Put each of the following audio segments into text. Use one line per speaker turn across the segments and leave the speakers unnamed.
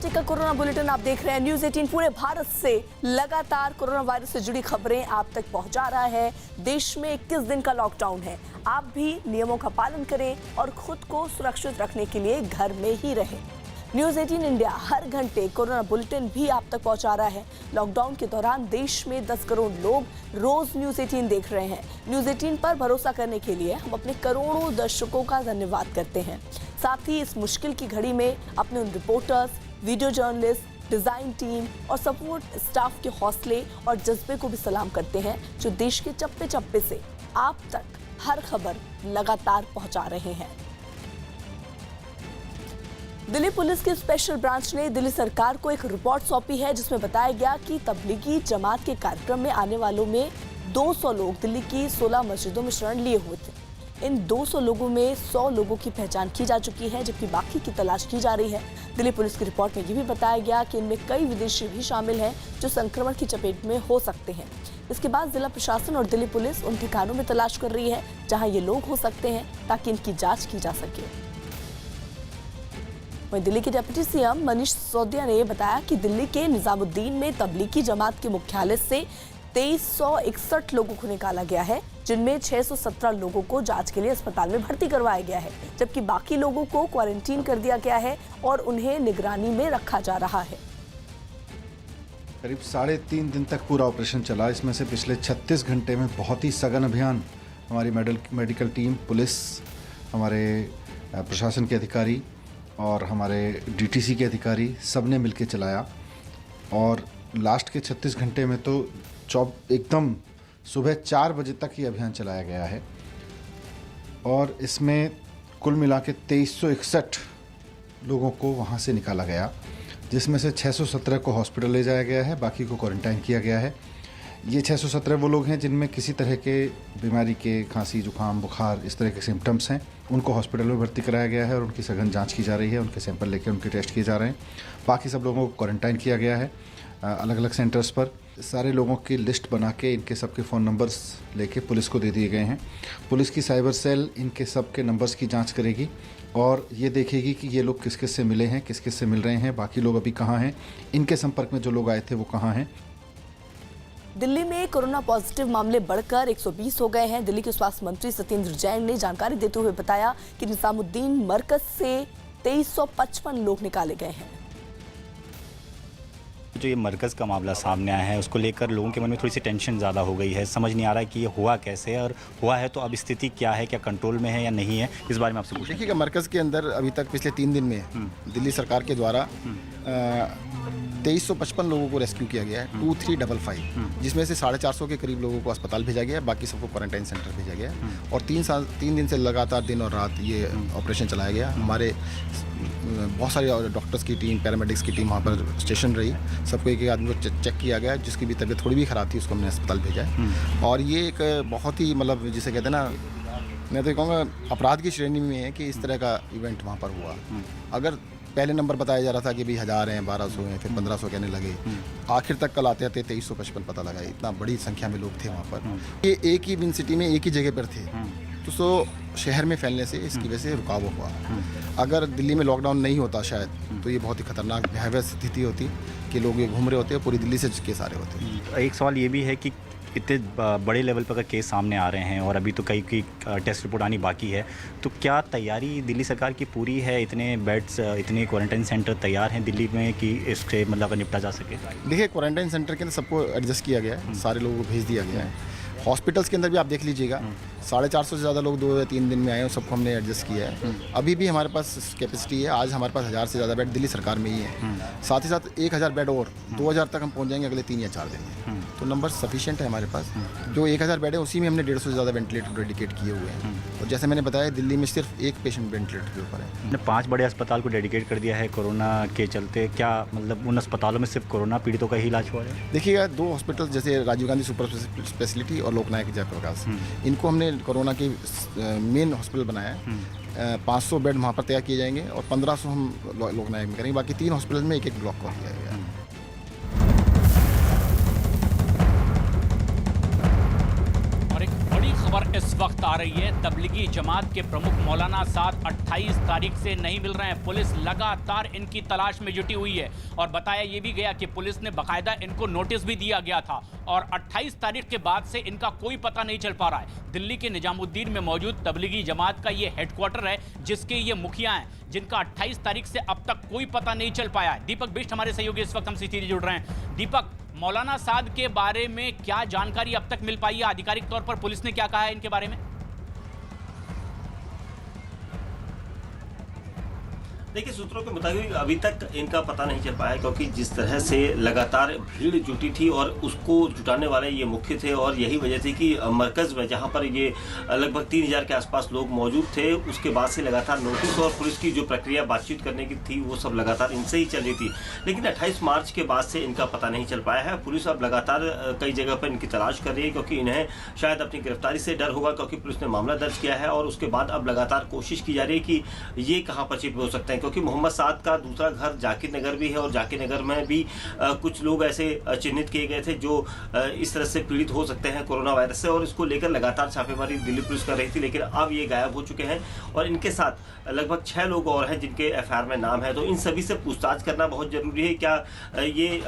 बजे का corona bulletin आप देख रहे हैं। न्यूज़ 18 पूरे भारत से लगातार कोरोना वायरस से जुड़ी खबरें आप तक पहुंचा रहा है। देश में 21 दिन का लॉकडाउन है। आप भी नियमों का पालन करें और खुद को सुरक्षित रखने के लिए घर में ही रहें। न्यूज़ 18 इंडिया हर घंटे कोरोना बुलेटिन भी आप तक पहुंचा रहा है। लॉकडाउन के दौरान देश में 10 करोड़ लोग रोज न्यूज़ 18 देख रहे हैं। न्यूज़ 18 पर भरोसा करने के लिए हम अपने करोड़ों दर्शकों का धन्यवाद करते हैं। साथ ही इस मुश्किल की घड़ी में अपने उन reporters, video journalist, design team और सपोर्ट स्टाफ के हौसले और जज्बे को भी सलाम करते हैं, जो देश के चप्पे चप्पे से आप तक हर खबर लगातार पहुंचा रहे हैं। दिल्ली पुलिस की स्पेशल ब्रांच ने दिल्ली सरकार को एक रिपोर्ट सौंपी है, जिसमें बताया गया कि तबलीगी जमात के कार्यक्रम में आने वालों में 200 लोग दिल्ली की 16 मस्जिदों में शरण लिए हुए थे। इन 200 लोगों में 100 लोगों की पहचान की जा चुकी है, जबकि बाकी की तलाश की जा रही है। दिल्ली पुलिस की रिपोर्ट में ये भी बताया गया कि इनमें कई विदेशी भी शामिल हैं, जो संक्रमण की चपेट में हो सकते हैं। इसके बाद जिला प्रशासन और दिल्ली पुलिस उन ठिकानों में तलाश कर रही है जहां ये लोग हो सकते हैं, ताकि इनकी जांच की जा सके। वहीं दिल्ली के डिप्टी सीएम मनीष सिसोदिया ने बताया कि दिल्ली के निजामुद्दीन में तबलीगी जमात के मुख्यालय से 2361 लोगों को निकाला गया है, जिनमें 617 लोगों को जांच के लिए अस्पताल में भर्ती करवाया गया है, जबकि बाकी लोगों को क्वारंटीन कर दिया गया है और उन्हें निगरानी में रखा जा रहा है।
करीब 3.5 दिन तक पूरा ऑपरेशन चला। इसमें से पिछले 36 घंटे में बहुत ही सघन अभियान हमारी मेडिकल टीम, पुलिस, हमारे प्रशासन के अधिकारी और हमारे डीटीसी के अधिकारी सब ने मिलकर चलाया। और लास्ट के 36 घंटे में तो एकदम सुबह 4 बजे तक ये अभियान चलाया गया है। और इसमें कुल मिला के 2361 लोगों को वहाँ से निकाला गया, जिसमें से 617 को हॉस्पिटल ले जाया गया है, बाकी को क्वारंटाइन किया गया है। ये 617 वो लोग हैं जिनमें किसी तरह के बीमारी के खांसी, जुकाम, बुखार इस तरह के सिम्टम्स हैं। उनको हॉस्पिटल में भर्ती कराया गया है और उनकी सघन जांच की जा रही है। उनके सैंपल लेके उनके टेस्ट किए जा रहे हैं। बाकी सब लोगों को क्वारंटाइन किया गया है अलग अलग सेंटर्स पर। सारे लोगों की लिस्ट बना के इनके सबके फ़ोन नंबर्स लेके पुलिस को दे दिए गए हैं। पुलिस की साइबर सेल इनके सबके नंबर्स की जांच करेगी और ये देखेगी कि ये लोग किस किस से मिले हैं, किस किस से मिल रहे हैं, बाकी लोग अभी कहाँ हैं, इनके संपर्क में जो लोग आए थे वो कहाँ हैं।
दिल्ली में कोरोना पॉजिटिव मामले बढ़कर 120 हो गए हैं। दिल्ली के स्वास्थ्य मंत्री सत्येंद्र जैन ने जानकारी देते हुए बताया कि निजामुद्दीन मरकज से 2355 लोग निकाले गए हैं।
जो ये मरकज़ का मामला सामने आया है, उसको लेकर लोगों के मन में थोड़ी सी टेंशन ज़्यादा हो गई है। समझ नहीं आ रहा है कि ये हुआ कैसे है, और हुआ है तो अब स्थिति क्या है, क्या कंट्रोल में है या नहीं है, इस बारे में आपसे पूछें।
देखिएगा, मरकज़ के अंदर अभी तक पिछले 3 दिन में दिल्ली सरकार के द्वारा 2355 लोगों को रेस्क्यू किया गया है, 2355, जिसमें से 450 के करीब लोगों को अस्पताल भेजा गया है, बाकी सबको क्वारंटाइन सेंटर भेजा गया है। और 3 दिन से लगातार दिन और रात ये ऑपरेशन चलाया गया। हमारे बहुत सारे डॉक्टर्स की टीम, पैरामेडिक्स की टीम वहाँ पर स्टेशन रही। सबको एक आदमी को चेक किया गया, जिसकी भी तबीयत थोड़ी भी ख़राब थी उसको हमने अस्पताल भेजा है। और ये एक बहुत ही मतलब जिसे कहते हैं ना, मैं तो कहूँगा अपराध की श्रेणी में है कि इस तरह का इवेंट वहाँ पर हुआ। अगर पहले नंबर बताया जा रहा था कि भाई 1000 हैं, 1200 हैं, फिर 1500 कहने लगे, आखिर तक कल आते आते 2355 पता लगा। इतना बड़ी संख्या में लोग थे वहाँ पर। ये एक ही विन सिटी में एक ही जगह पर थे, तो शहर में फैलने से इसकी वजह से रुकाव हुआ। अगर दिल्ली में लॉकडाउन नहीं होता शायद, तो ये बहुत ही खतरनाक भयावह स्थिति होती कि लोग ये घूम रहे होते, पूरी दिल्ली से केस आ रहे होते।
एक सवाल ये भी है कि इतने बड़े लेवल पर अगर केस सामने आ रहे हैं और अभी तो कई टेस्ट रिपोर्ट आनी बाकी है, तो क्या तैयारी दिल्ली सरकार की पूरी है? इतने बेड्स, इतने क्वारंटाइन सेंटर तैयार हैं दिल्ली में कि इससे मतलब निपटा जा सके?
देखिए, क्वारंटाइन सेंटर के अंदर सबको एडजस्ट किया गया है, सारे लोगों को भेज दिया गया है। हॉस्पिटल्स के अंदर भी आप देख लीजिएगा, 450 से ज़्यादा लोग 2 या 3 दिन में आए हैं, सबको हमने एडजस्ट किया है। अभी भी हमारे पास कैपेसिटी है। आज हमारे पास 1000 से ज़्यादा बेड दिल्ली सरकार में ही है। साथ ही साथ 1000 बेड और 2000 तक हम पहुंच जाएंगे अगले 3 या 4 दिन में। तो नंबर सफिशिएंट है हमारे पास। जो 1000 बेड है उसी में हमने 150 से ज़्यादा वेंटिलेटर डेडिकेट किए हुए हैं। और जैसे मैंने बताया, दिल्ली में सिर्फ एक पेशेंट वेंटिलेटर के ऊपर है।
हमने 5 बड़े अस्पताल को डेडिकेट कर दिया है कोरोना के चलते। क्या मतलब उन अस्पतालों में सिर्फ कोरोना पीड़ितों का ही इलाज हुआ है?
देखिएगा, 2 हॉस्पिटल जैसे राजीव गांधी सुपर स्पेशलिटी और लोकनायक जयप्रकाश, इनको हमने कोरोना की मेन हॉस्पिटल बनाया है। 500 बेड वहाँ पर तैयार किए जाएंगे और 1500 हम लोकनायक में करेंगे। बाकी 3 हॉस्पिटल में एक ब्लॉक कर दिया गया है।
और एक बड़ी खबर इस वक्त आ रही है, तबलीगी जमात के प्रमुख मौलाना साद 28 तारीख से नहीं मिल रहे हैं। पुलिस लगातार इनकी तलाश में जुटी हुई है और बताया ये भी गया कि पुलिस ने बाकायदा इनको नोटिस भी दिया गया था और 28 तारीख के बाद से इनका कोई पता नहीं चल पा रहा है। दिल्ली के निजामुद्दीन में मौजूद तबलीगी जमात का ये हेडक्वार्टर है, जिसके ये मुखिया हैं, जिनका 28 तारीख से अब तक कोई पता नहीं चल पाया है। दीपक बिष्ट हमारे सहयोगी इस वक्त हमसे सीधे जुड़ रहे हैं। दीपक, मौलाना साद के बारे में क्या जानकारी अब तक मिल पाई है? आधिकारिक तौर पर पुलिस ने क्या कहा है इनके बारे में?
देखिए, सूत्रों के मुताबिक अभी तक इनका पता नहीं चल पाया, क्योंकि जिस तरह से लगातार भीड़ जुटी थी और उसको जुटाने वाले ये मुख्य थे और यही वजह थी कि मरकज़ में जहां पर ये लगभग 3000 के आसपास लोग मौजूद थे, उसके बाद से लगातार नोटिस और पुलिस की जो प्रक्रिया बातचीत करने की थी वो सब लगातार इनसे ही चल रही थी। लेकिन 28 मार्च के बाद से इनका पता नहीं चल पाया है। पुलिस अब लगातार कई जगह पर इनकी तलाश कर रही है, क्योंकि इन्हें शायद अपनी गिरफ्तारी से डर होगा, क्योंकि पुलिस ने मामला दर्ज किया है और उसके बाद अब लगातार कोशिश की जा रही है कि ये कहाँ पर छिपे हो सकते हैं, क्योंकि मोहम्मद साद का दूसरा घर जाकिर नगर भी है और जाकिर नगर में भी कुछ लोग ऐसे चिन्हित किए गए थे जो इस तरह से पीड़ित हो सकते हैं कोरोना वायरस से, और इसको लेकर लगातार छापेमारी दिल्ली पुलिस कर रही थी। लेकिन अब ये गायब हो चुके हैं और इनके साथ लगभग 6 लोग और हैं जिनके एफआईआर में नाम है। तो इन सभी से पूछताछ करना बहुत जरूरी है। क्या ये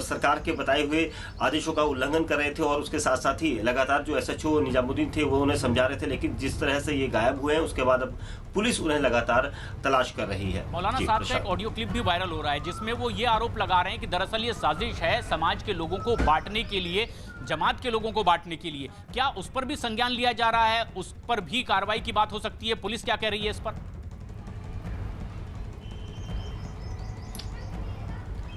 सरकार के बताए हुए आदेशों का उल्लंघन कर रहे थे और उसके साथ साथ ही लगातार जो एसएचओ निजामुद्दीन थे वो उन्हें समझा रहे थे, लेकिन जिस तरह से ये गायब हुए हैं उसके बाद अब पुलिस उन्हें लगातार तलाश कर रही है।
मौलाना साहब का एक ऑडियो क्लिप भी वायरल हो रहा है, जिसमें वो ये आरोप लगा रहे हैं कि दरअसल ये साजिश है समाज के लोगों को बांटने के लिए, जमात के लोगों को बांटने के लिए। क्या उस पर भी संज्ञान लिया जा रहा है? उस पर भी कार्रवाई की बात हो सकती है? पुलिस क्या कह रही है इस पर?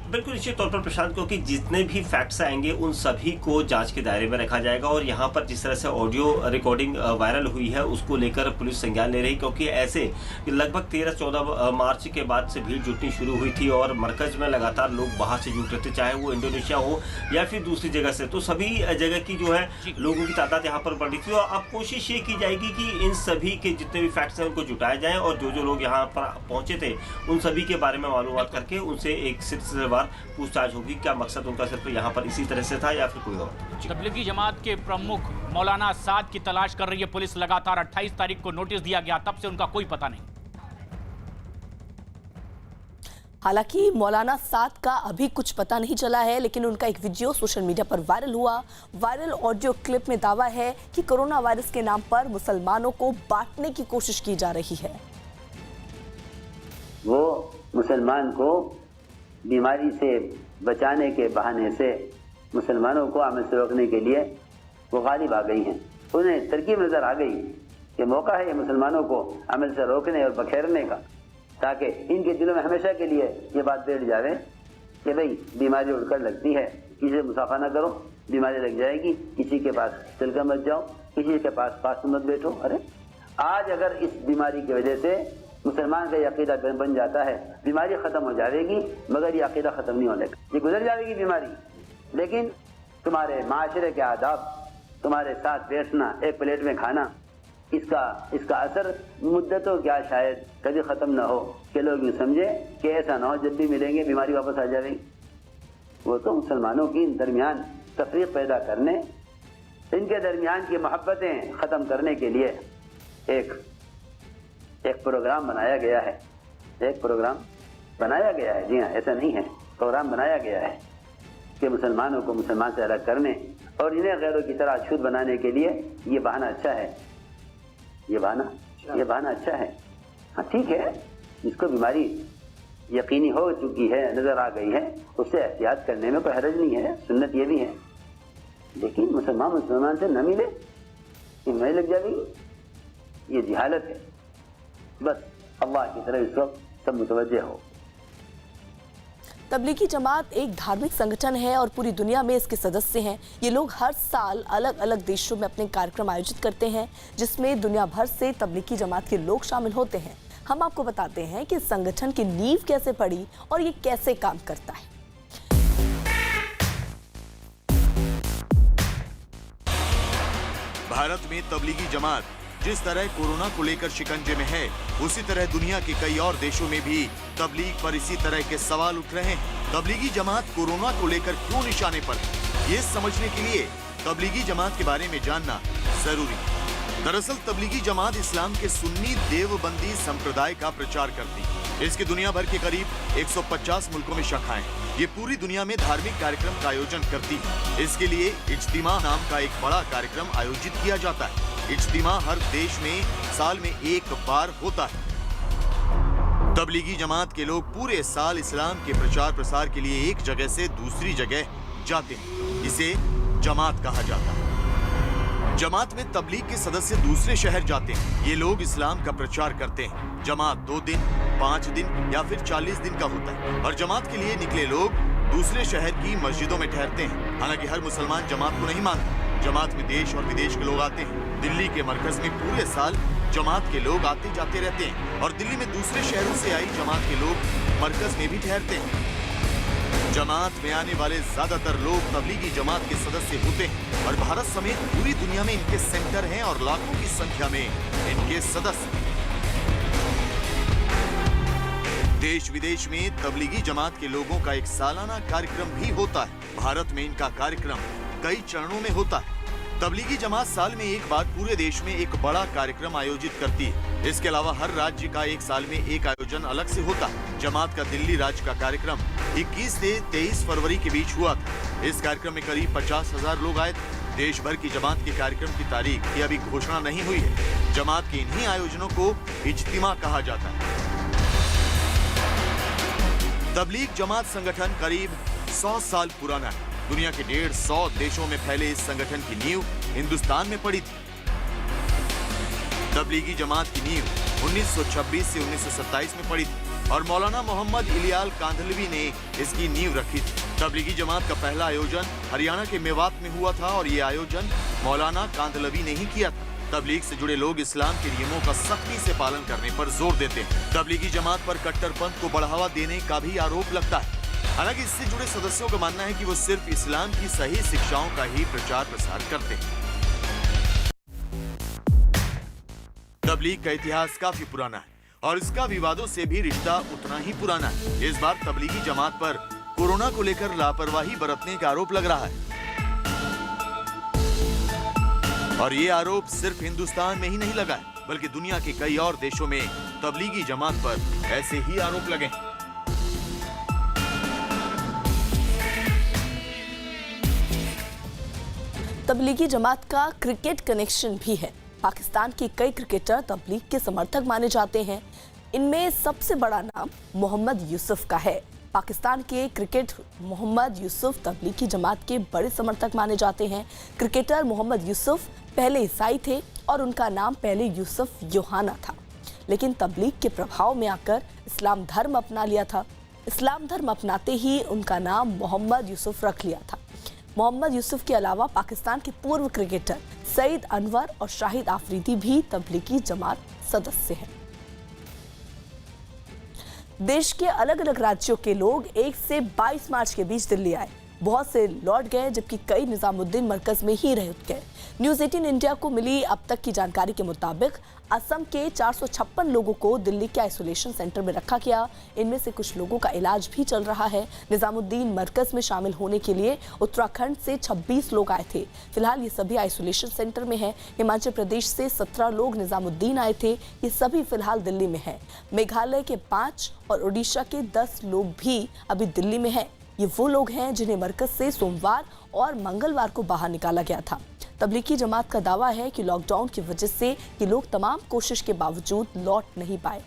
बिल्कुल निश्चित तौर पर प्रशांत, क्योंकि जितने भी फैक्ट्स आएंगे उन सभी को जांच के दायरे में रखा जाएगा और यहाँ पर जिस तरह से ऑडियो रिकॉर्डिंग वायरल हुई है उसको लेकर पुलिस संज्ञान ले रही, क्योंकि ऐसे लगभग 13-14 मार्च के बाद से भीड़ जुटनी शुरू हुई थी और मरकज में लगातार लोग बाहर से जुट रहे थे, चाहे वो इंडोनेशिया हो या फिर दूसरी जगह से। तो सभी जगह की जो है लोगों की तादाद यहाँ पर बढ़ रही थी और अब कोशिश ये की जाएगी कि इन सभी के जितने भी फैक्ट्स हैं उनको जुटाया जाए और जो जो लोग यहाँ पर पहुंचे थे उन सभी के बारे में मालूमात करके उनसे एक सिलसिलेवार पूछताछ होगी। क्या मकसद उनका सिर्फ यहाँ पर इसी तरह से था या फिर कोई और?
तबलीगी जमात के प्रमुख मौलाना साद की तलाश कर रही है पुलिस लगातार। 28 तारीख को नोटिस दिया गया, तब से उनका कोई पता नहीं।
हालांकि मौलाना साद का अभी कुछ पता नहीं चला है, लेकिन उनका एक वीडियो सोशल मीडिया पर वायरल हुआ। वायरल ऑडियो क्लिप में दावा है कि कोरोना वायरस के नाम पर मुसलमानों को बांटने की कोशिश की जा रही है।
वो मुसलमान को बीमारी से बचाने के बहाने से मुसलमानों को अमल से रोकने के लिए वो गालिब आ गई हैं। उन्हें तरकीब नज़र आ गई कि मौका है ये मुसलमानों को अमल से रोकने और बखेरने का, ताकि इनके दिलों में हमेशा के लिए ये बात बैठ जावे कि भाई बीमारी उड़कर लगती है, किसी से मुसाफा ना करो, बीमारी लग जाएगी, किसी के पास चलकर मत जाओ, किसी के पास मत बैठो। अरे आज अगर इस बीमारी की वजह से मुसलमान का ये अकीदा बन जाता है, बीमारी ख़त्म हो जाएगी, मगर ये अकीदा ख़त्म नहीं होने का, ये गुजर जाएगी बीमारी। लेकिन तुम्हारे माशरे के आदाब, तुम्हारे साथ बैठना, एक प्लेट में खाना, इसका असर मुद्दतों क्या शायद कभी ख़त्म ना हो कि लोग यूँ समझे कि ऐसा ना हो जब भी मिलेंगे बीमारी वापस आ जाएगी। वो तो मुसलमानों की दरमियान तफरीक पैदा करने, इनके दरमियान की मोहब्बतें ख़त्म करने के लिए एक प्रोग्राम बनाया गया है। एक प्रोग्राम बनाया गया है, जी हाँ, ऐसा नहीं है, प्रोग्राम बनाया गया है कि मुसलमानों को मुसलमान से अलग करने और इन्हें गैरों की तरह अछूत बनाने के लिए ये बहाना अच्छा है, ये बहाना अच्छा है। हाँ ठीक है, जिसको बीमारी यकीनी हो चुकी है, नज़र आ गई है, उससे एहतियात करने में कोई हरज नहीं है, सुन्नत ये भी है। लेकिन मुसलमान से न मिले, बीमारी लग जाएगी, ये जिहालत है। बस अल्लाह की तरफ इस वक्त सब मुतवज्जे हो।
तबलीगी जमात एक धार्मिक संगठन है और पूरी दुनिया में इसके सदस्य हैं। ये लोग हर साल अलग अलग देशों में अपने कार्यक्रम आयोजित करते हैं, जिसमें दुनिया भर से तबलीगी जमात के लोग शामिल होते हैं। हम आपको बताते हैं कि संगठन की नींव कैसे पड़ी और ये कैसे काम करता है।
भारत में तबलीगी जमात जिस तरह कोरोना को लेकर शिकंजे में है, उसी तरह दुनिया के कई और देशों में भी तबलीग पर इसी तरह के सवाल उठ रहे हैं। तबलीगी जमात कोरोना को लेकर क्यों निशाने पर है, ये समझने के लिए तबलीगी जमात के बारे में जानना जरूरी है। दरअसल तबलीगी जमात इस्लाम के सुन्नी देवबंदी संप्रदाय का प्रचार करती है। इसकी दुनिया भर के करीब 150 मुल्कों में शाखाएं। ये पूरी दुनिया में धार्मिक कार्यक्रम का आयोजन करती है। इसके लिए इज्तिमा नाम का एक बड़ा कार्यक्रम आयोजित किया जाता है। इज्तिमा हर देश में साल में एक बार होता है। तबलीगी जमात के लोग पूरे साल इस्लाम के प्रचार प्रसार के लिए एक जगह से दूसरी जगह जाते हैं। इसे जमात कहा जाता है। जमात में तबलीग के सदस्य दूसरे शहर जाते हैं। ये लोग इस्लाम का प्रचार करते हैं। जमात 2 दिन, 5 दिन या फिर 40 दिन का होता है और जमात के लिए निकले लोग दूसरे शहर की मस्जिदों में ठहरते हैं। हालांकि हर मुसलमान जमात को नहीं मानता। जमात में देश और विदेश के लोग आते हैं। दिल्ली के मरकज में पूरे साल जमात के लोग आते जाते रहते हैं और दिल्ली में दूसरे शहरों से आई जमात के लोग मरकज में भी ठहरते हैं। जमात में आने वाले ज्यादातर लोग तबलीगी जमात के सदस्य होते हैं और भारत समेत पूरी दुनिया में इनके सेंटर हैं और लाखों की संख्या में इनके सदस्य। देश विदेश में तबलीगी जमात के लोगों का एक सालाना कार्यक्रम भी होता है। भारत में इनका कार्यक्रम कई चरणों में होता है। तबलीगी जमात साल में एक बार पूरे देश में एक बड़ा कार्यक्रम आयोजित करती है। इसके अलावा हर राज्य का एक साल में एक आयोजन अलग से होता है। जमात का दिल्ली राज्य का कार्यक्रम 21 से 23 फरवरी के बीच हुआ था। इस कार्यक्रम में करीब 50,000 लोग आए थे। देश भर की जमात के कार्यक्रम की तारीख की अभी घोषणा नहीं हुई है। जमात के इन्हीं आयोजनों को इज्तिमा कहा जाता है। तबलीग जमात संगठन करीब 100 साल पुराना है। दुनिया के 150 देशों में फैले इस संगठन की नींव हिंदुस्तान में पड़ी थी। तबलीगी जमात की नींव 1926 से 1927 में पड़ी थी और मौलाना मोहम्मद इलियाल कांधलवी ने इसकी नींव रखी थी। तबलीगी जमात का पहला आयोजन हरियाणा के मेवात में हुआ था और ये आयोजन मौलाना कांधलवी ने ही किया था। तबलीग से जुड़े लोग इस्लाम के नियमों का सख्ती से पालन करने पर जोर देते हैं। तबलीगी जमात पर कट्टरपंथ को बढ़ावा देने का भी आरोप लगता है। हालांकि इससे जुड़े सदस्यों का मानना है कि वो सिर्फ इस्लाम की सही शिक्षाओं का ही प्रचार प्रसार करते हैं। तबलीग का इतिहास काफी पुराना है और इसका विवादों से भी रिश्ता उतना ही पुराना है। इस बार तबलीगी जमात पर कोरोना को लेकर लापरवाही बरतने का आरोप लग रहा है और ये आरोप सिर्फ हिंदुस्तान में ही नहीं लगा है बल्कि दुनिया के कई और देशों में तबलीगी जमात पर ऐसे ही आरोप लगे हैं।
तबलीगी जमात का क्रिकेट कनेक्शन भी है। पाकिस्तान के कई क्रिकेटर तबलीग के समर्थक माने जाते हैं। इनमें सबसे बड़ा नाम मोहम्मद यूसुफ का है। पाकिस्तान के क्रिकेट मोहम्मद यूसुफ तबलीगी जमात के बड़े समर्थक माने जाते हैं। क्रिकेटर मोहम्मद यूसुफ पहले ईसाई थे और उनका नाम पहले यूसुफ योहाना था, लेकिन तबलीग के प्रभाव में आकर इस्लाम धर्म अपना लिया था। इस्लाम धर्म अपनाते ही उनका नाम मोहम्मद यूसुफ रख लिया था। मोहम्मद यूसुफ के अलावा पाकिस्तान के पूर्व क्रिकेटर सईद अनवर और शाहिद आफरीदी भी तबलीगी जमात सदस्य हैं। देश के अलग अलग राज्यों के लोग 1 से 22 मार्च के बीच दिल्ली आए। बहुत से लौट गए जबकि कई निजामुद्दीन मरकज में ही रह गए। न्यूज़ 18 इंडिया को मिली अब तक की जानकारी के मुताबिक असम के 456 लोगों को दिल्ली के आइसोलेशन सेंटर में रखा गया। इनमें से कुछ लोगों का इलाज भी चल रहा है। निजामुद्दीन मरकज में शामिल होने के लिए उत्तराखंड से 26 लोग आए थे। फिलहाल ये सभी आइसोलेशन सेंटर में हैं। हिमाचल प्रदेश से 17 लोग निजामुद्दीन आए थे। ये सभी फिलहाल दिल्ली में हैं। मेघालय के 5 और उड़ीसा के 10 लोग भी अभी दिल्ली में हैं। ये वो लोग हैं जिन्हें मरकज से सोमवार और मंगलवार को बाहर निकाला गया था। तबलीगी जमात का दावा है कि लॉकडाउन की वजह से ये लोग तमाम कोशिश के बावजूद लौट नहीं पाए।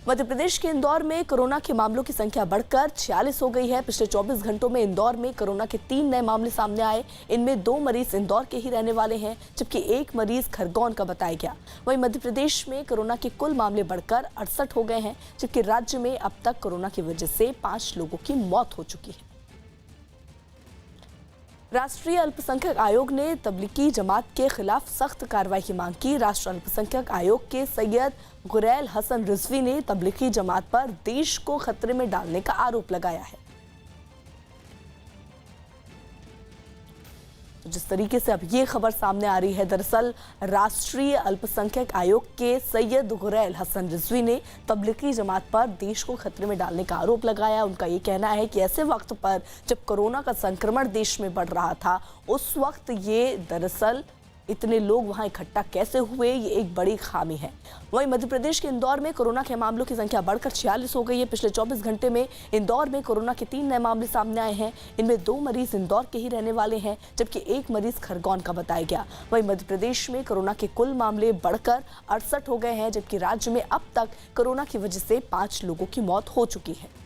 मध्य प्रदेश के इंदौर में कोरोना के मामलों की संख्या बढ़कर 46 हो गई है। पिछले 24 घंटों में इंदौर में कोरोना के 3 नए मामले सामने आए। इनमें 2 मरीज इंदौर के ही रहने वाले हैं, जबकि 1 मरीज खरगोन का बताया गया। वहीं मध्य प्रदेश में कोरोना के कुल मामले बढ़कर 68 हो गए हैं, जबकि राज्य में अब तक कोरोना की वजह से 5 लोगों की मौत हो चुकी है। राष्ट्रीय अल्पसंख्यक आयोग ने तबलीगी जमात के खिलाफ सख्त कार्रवाई की मांग की। राष्ट्रीय अल्पसंख्यक आयोग के सैयद गुरैल हसन रिजवी ने तबलीगी जमात पर देश को खतरे में डालने का आरोप लगाया है। जिस तरीके से अब ये खबर सामने आ रही है, दरअसल राष्ट्रीय अल्पसंख्यक आयोग के सैयद गुरैल हसन रिजवी ने तबलीगी जमात पर देश को खतरे में डालने का आरोप लगाया। उनका ये कहना है कि ऐसे वक्त पर जब कोरोना का संक्रमण देश में बढ़ रहा था, उस वक्त ये दरअसल इतने लोग वहां इकट्ठा कैसे हुए, ये एक बड़ी खामी है। वहीं मध्य प्रदेश के इंदौर में कोरोना के मामलों की संख्या बढ़कर 46 हो गई है। पिछले 24 घंटे में इंदौर में कोरोना के 3 नए मामले सामने आए हैं। इनमें 2 मरीज इंदौर के ही रहने वाले हैं, जबकि 1 मरीज खरगोन का बताया गया। वहीं मध्य प्रदेश में कोरोना के कुल मामले बढ़कर 68 हो गए हैं, जबकि राज्य में अब तक कोरोना की वजह से 5 लोगों की मौत हो चुकी है।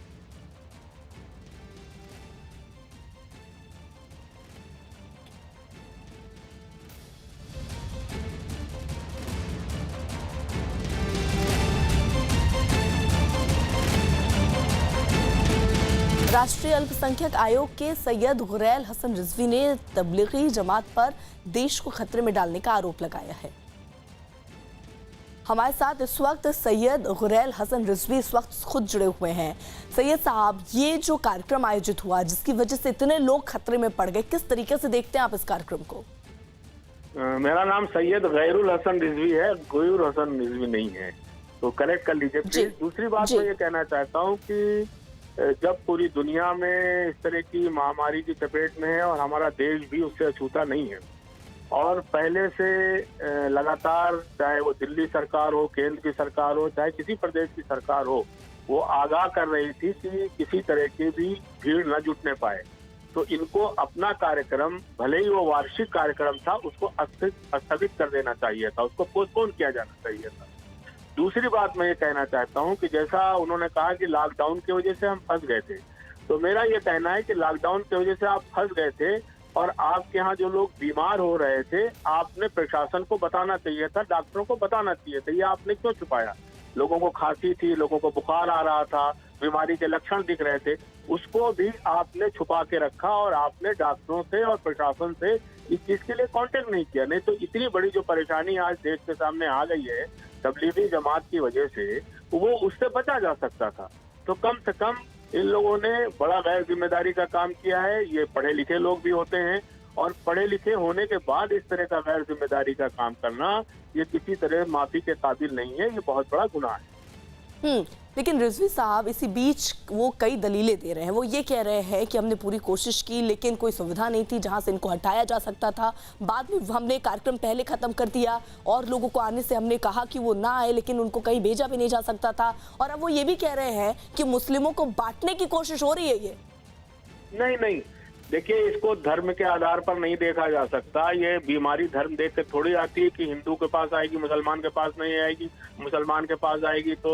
राष्ट्रीय अल्पसंख्यक आयोग के सैयद गुरैल हसन रिजवी ने तबलीगी जमात पर देश को खतरे में डालने का आरोप लगाया है। हमारे साथ इस वक्त सैयद गुरैल हसन रिजवी इस वक्त खुद जुड़े हुए हैं। सैयद साहब, ये जो कार्यक्रम आयोजित हुआ जिसकी वजह से इतने लोग खतरे में पड़ गए, किस तरीके से देखते हैं आप इस कार्यक्रम को?
मेरा नाम सैयद गैरुल हसन रिजवी है, गयूर हसन रिजवी नहीं है, तो करेक्ट कर लीजिए प्लीज। दूसरी बात मैं ये कहना चाहता हूँ कि जब पूरी दुनिया में इस तरह की महामारी की चपेट में है और हमारा देश भी उससे अछूता नहीं है, और पहले से लगातार चाहे वो दिल्ली सरकार हो, केंद्र की सरकार हो, चाहे किसी प्रदेश की सरकार हो, वो आगाह कर रही थी कि किसी तरह की भी भीड़ न जुटने पाए, तो इनको अपना कार्यक्रम, भले ही वो वार्षिक कार्यक्रम था, उसको स्थगित कर देना चाहिए था, उसको पोस्टपोन किया जाना चाहिए था। दूसरी बात मैं ये कहना चाहता हूँ कि जैसा उन्होंने कहा कि लॉकडाउन की वजह से हम फंस गए थे, तो मेरा ये कहना है कि लॉकडाउन की वजह से आप फंस गए थे और आपके यहाँ जो लोग बीमार हो रहे थे, आपने प्रशासन को बताना चाहिए था, डॉक्टरों को बताना चाहिए था। ये आपने क्यों छुपाया? लोगों को खांसी थी, लोगों को बुखार आ रहा था, बीमारी के लक्षण दिख रहे थे, उसको भी आपने छुपा के रखा और आपने डॉक्टरों से और प्रशासन से इस चीज के लिए कांटेक्ट नहीं किया। नहीं तो इतनी बड़ी जो परेशानी आज देश के सामने आ गई है तबलीगी जमात की वजह से, वो उससे बचा जा सकता था। तो कम से कम इन लोगों ने बड़ा गैर जिम्मेदारी का काम किया है। ये पढ़े लिखे लोग भी होते हैं, और पढ़े लिखे होने के बाद इस तरह का गैर जिम्मेदारी का काम करना, ये किसी तरह माफी के काबिल नहीं है, ये बहुत बड़ा गुनाह है।
लेकिन रिजवी साहब इसी बीच वो कई दलीलें दे रहे हैं। वो ये कह रहे हैं कि हमने पूरी कोशिश की लेकिन कोई सुविधा नहीं थी जहां से इनको हटाया जा सकता था, बाद में हमने कार्यक्रम पहले खत्म कर दिया और लोगों को आने से हमने कहा कि वो ना आए, लेकिन उनको कहीं भेजा भी नहीं जा सकता था। और अब वो ये भी कह रहे हैं कि मुस्लिमों को बांटने की कोशिश हो रही है। ये
नहीं, देखिए, इसको धर्म के आधार पर नहीं देखा जा सकता। ये बीमारी धर्म देख कर थोड़ी आती है कि हिंदू के पास आएगी मुसलमान के पास नहीं आएगी, मुसलमान के पास आएगी तो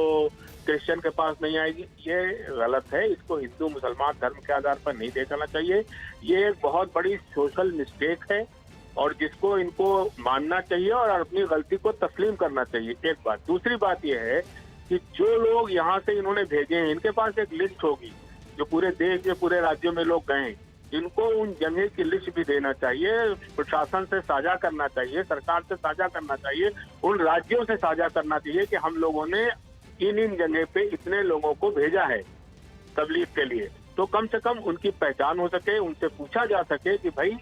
क्रिश्चियन के पास नहीं आएगी। ये गलत है, इसको हिंदू मुसलमान धर्म के आधार पर नहीं देखना चाहिए। ये एक बहुत बड़ी सोशल मिस्टेक है और जिसको इनको मानना चाहिए और अपनी गलती को तस्लीम करना चाहिए, एक बात। दूसरी बात यह है कि जो लोग यहाँ से इन्होंने भेजे हैं, इनके पास एक लिस्ट होगी जो पूरे देश के पूरे राज्यों में लोग गए हैं, इनको उन जगह की लिस्ट भी देना चाहिए, प्रशासन से साझा करना चाहिए, सरकार से साझा करना चाहिए, उन राज्यों से साझा करना चाहिए कि हम लोगों ने इन जगह पे इतने लोगों को भेजा है तबलीग के लिए। तो कम से कम उनकी पहचान हो सके, उनसे पूछा जा सके कि भाई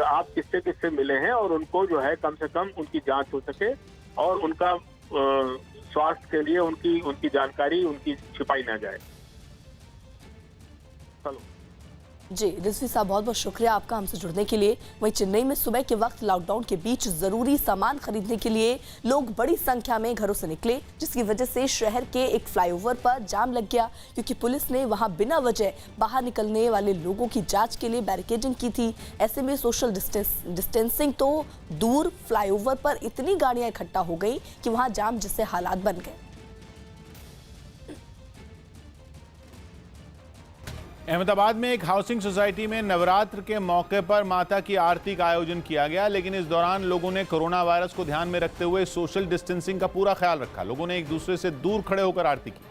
आप किससे किससे मिले हैं, और उनको जो है कम से कम उनकी जांच हो सके और उनका स्वास्थ्य के लिए उनकी जानकारी उनकी छिपाई ना जाए। चलो
जी, रिजवी साहब बहुत बहुत शुक्रिया आपका हमसे जुड़ने के लिए। वहीं चेन्नई में सुबह के वक्त लॉकडाउन के बीच जरूरी सामान खरीदने के लिए लोग बड़ी संख्या में घरों से निकले, जिसकी वजह से शहर के एक फ्लाईओवर पर जाम लग गया, क्योंकि पुलिस ने वहां बिना वजह बाहर निकलने वाले लोगों की जांच के लिए बैरिकेडिंग की थी। ऐसे में सोशल डिस्टेंसिंग तो दूर, फ्लाईओवर पर इतनी गाड़ियां इकट्ठा हो गई कि वहां जाम जैसे हालात बन गए।
अहमदाबाद में एक हाउसिंग सोसाइटी में नवरात्र के मौके पर माता की आरती का आयोजन किया गया, लेकिन इस दौरान लोगों ने कोरोना वायरस को ध्यान में रखते हुए सोशल डिस्टेंसिंग का पूरा ख्याल रखा। लोगों ने एक दूसरे से दूर खड़े होकर आरती की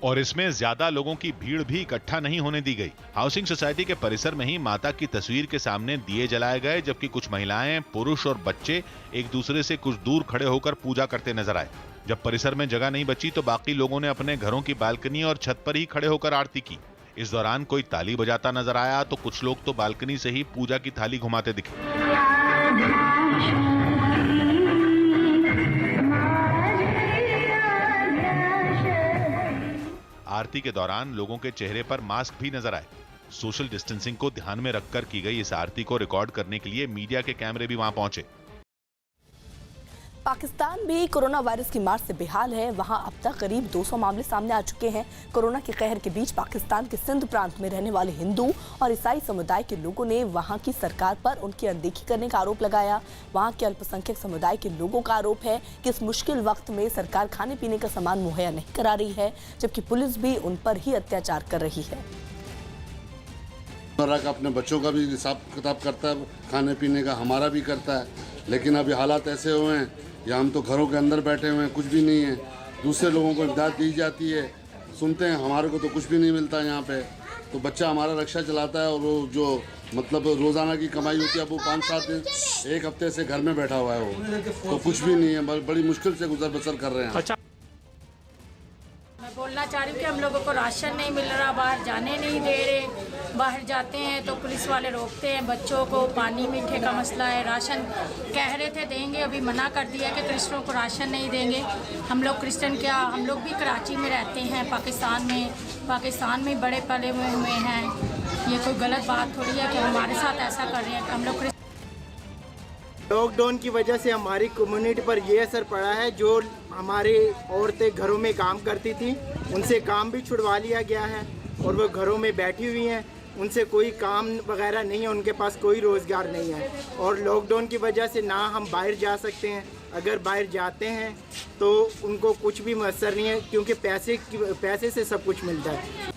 और इसमें ज्यादा लोगों की भीड़ भी इकट्ठा नहीं होने दी गई। हाउसिंग सोसाइटी के परिसर में ही माता की तस्वीर के सामने दिए जलाए गए, जबकि कुछ महिलाएं, पुरुष और बच्चे एक दूसरे से कुछ दूर खड़े होकर पूजा करते नजर आए। जब परिसर में जगह नहीं बची तो बाकी लोगों ने अपने घरों की बालकनी और छत पर ही खड़े होकर आरती की। इस दौरान कोई ताली बजाता नजर आया तो कुछ लोग तो बालकनी से ही पूजा की थाली घुमाते दिखे। आरती के दौरान लोगों के चेहरे पर मास्क भी नजर आए। सोशल डिस्टेंसिंग को ध्यान में रखकर की गई इस आरती को रिकॉर्ड करने के लिए मीडिया के कैमरे भी वहां पहुंचे।
पाकिस्तान भी कोरोना वायरस की मार से बेहाल है। वहां अब तक करीब 200 मामले सामने आ चुके हैं। कोरोना के कहर के बीच पाकिस्तान के सिंध प्रांत में रहने वाले हिंदू और ईसाई समुदाय के लोगों ने वहां की सरकार पर उनकी अनदेखी करने का आरोप लगाया। वहां के अल्पसंख्यक समुदाय के लोगों का आरोप है कि इस मुश्किल वक्त में सरकार खाने पीने का सामान मुहैया नहीं करा रही है, जबकि पुलिस भी उन पर ही अत्याचार कर रही है।
अपने बच्चों का भी हिसाब किताब करता है, खाने पीने का हमारा भी करता है, लेकिन अभी हालात ऐसे हुए हैं या हम तो घरों के अंदर बैठे हुए हैं, कुछ भी नहीं है। दूसरे लोगों को इमदाद दी जाती है, सुनते हैं, हमारे को तो कुछ भी नहीं मिलता यहाँ पे। तो बच्चा हमारा रक्षा चलाता है और वो जो मतलब रोज़ाना की कमाई होती है वो 5-7 दिन 1 हफ्ते से घर में बैठा हुआ है, वो तो कुछ भी नहीं है, बड़ी मुश्किल से गुजर बसर कर रहे हैं।
मैं बोलना चाह रही हूँ कि हम लोगों को राशन नहीं मिल रहा, बाहर जाने नहीं दे रहे। बाहर जाते हैं तो पुलिस वाले रोकते हैं, बच्चों को पानी मीठे का मसला है। राशन कह रहे थे देंगे, अभी मना कर दिया कि क्रिश्चियनों को राशन नहीं देंगे। हम लोग क्रिश्चियन क्या, हम लोग भी कराची में रहते हैं, पाकिस्तान में बड़े पले हुए हैं। ये कोई गलत बात थोड़ी है कि हमारे साथ ऐसा कर रहे हैं। हम लोग
लॉकडाउन की वजह से हमारी कम्युनिटी पर ये असर पड़ा है। जो हमारी औरतें घरों में काम करती थी उनसे काम भी छुड़वा लिया गया है और वो घरों में बैठी हुई हैं, उनसे कोई काम वगैरह नहीं है, उनके पास कोई रोज़गार नहीं है। और लॉकडाउन की वजह से ना हम बाहर जा सकते हैं, अगर बाहर जाते हैं तो उनको कुछ भी मैसर नहीं है, क्योंकि पैसे से सब कुछ मिलता है।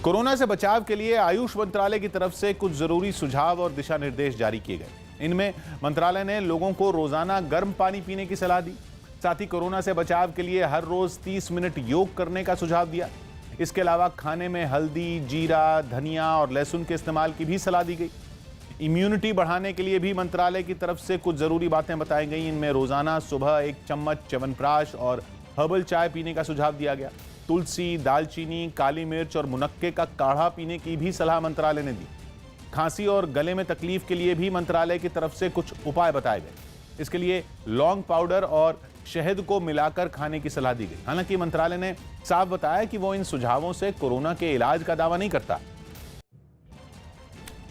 कोरोना से बचाव के लिए आयुष मंत्रालय की तरफ से कुछ जरूरी सुझाव और दिशा निर्देश जारी किए गए। इनमें मंत्रालय ने लोगों को रोजाना गर्म पानी पीने की सलाह दी। साथ ही कोरोना से बचाव के लिए हर रोज 30 मिनट योग करने का सुझाव दिया। इसके अलावा खाने में हल्दी, जीरा, धनिया और लहसुन के इस्तेमाल की भी सलाह दी गई। इम्यूनिटी बढ़ाने के लिए भी मंत्रालय की तरफ से कुछ जरूरी बातें बताई गई। इनमें रोजाना सुबह 1 चम्मच च्यवनप्राश और हर्बल चाय पीने का सुझाव दिया गया। तुलसी, दालचीनी, काली मिर्च और मुनक्के का काढ़ा पीने की भी सलाह मंत्रालय ने दी। खांसी और गले में तकलीफ के लिए भी मंत्रालय की तरफ से कुछ उपाय बताए गए। इसके लिए लौंग पाउडर और शहद को मिलाकर खाने की सलाह दी गई। हालांकि मंत्रालय ने साफ बताया कि वो इन सुझावों से कोरोना के इलाज का दावा नहीं करता।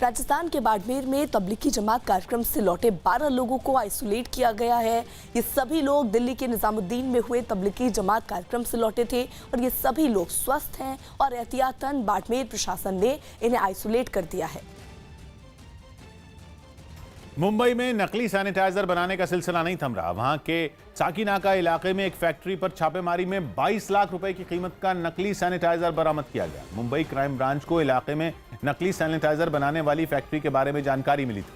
राजस्थान के बाड़मेर में तबलीगी जमात कार्यक्रम से लौटे 12 लोगों को आइसोलेट किया गया है। ये सभी लोग दिल्ली के निजामुद्दीन में हुए तबलीगी जमात कार्यक्रम से लौटे थे और ये सभी लोग स्वस्थ हैं और एहतियातन बाड़मेर प्रशासन ने इन्हें आइसोलेट कर दिया है।
मुंबई में नकली सैनिटाइजर बनाने का सिलसिला नहीं थम रहा। वहां के साकीनाका इलाके में एक फैक्ट्री पर छापेमारी में 22 लाख रुपए की कीमत का नकली सैनिटाइजर बरामद किया गया। मुंबई क्राइम ब्रांच को इलाके में नकली सैनिटाइजर बनाने वाली फैक्ट्री के बारे में जानकारी मिली थी,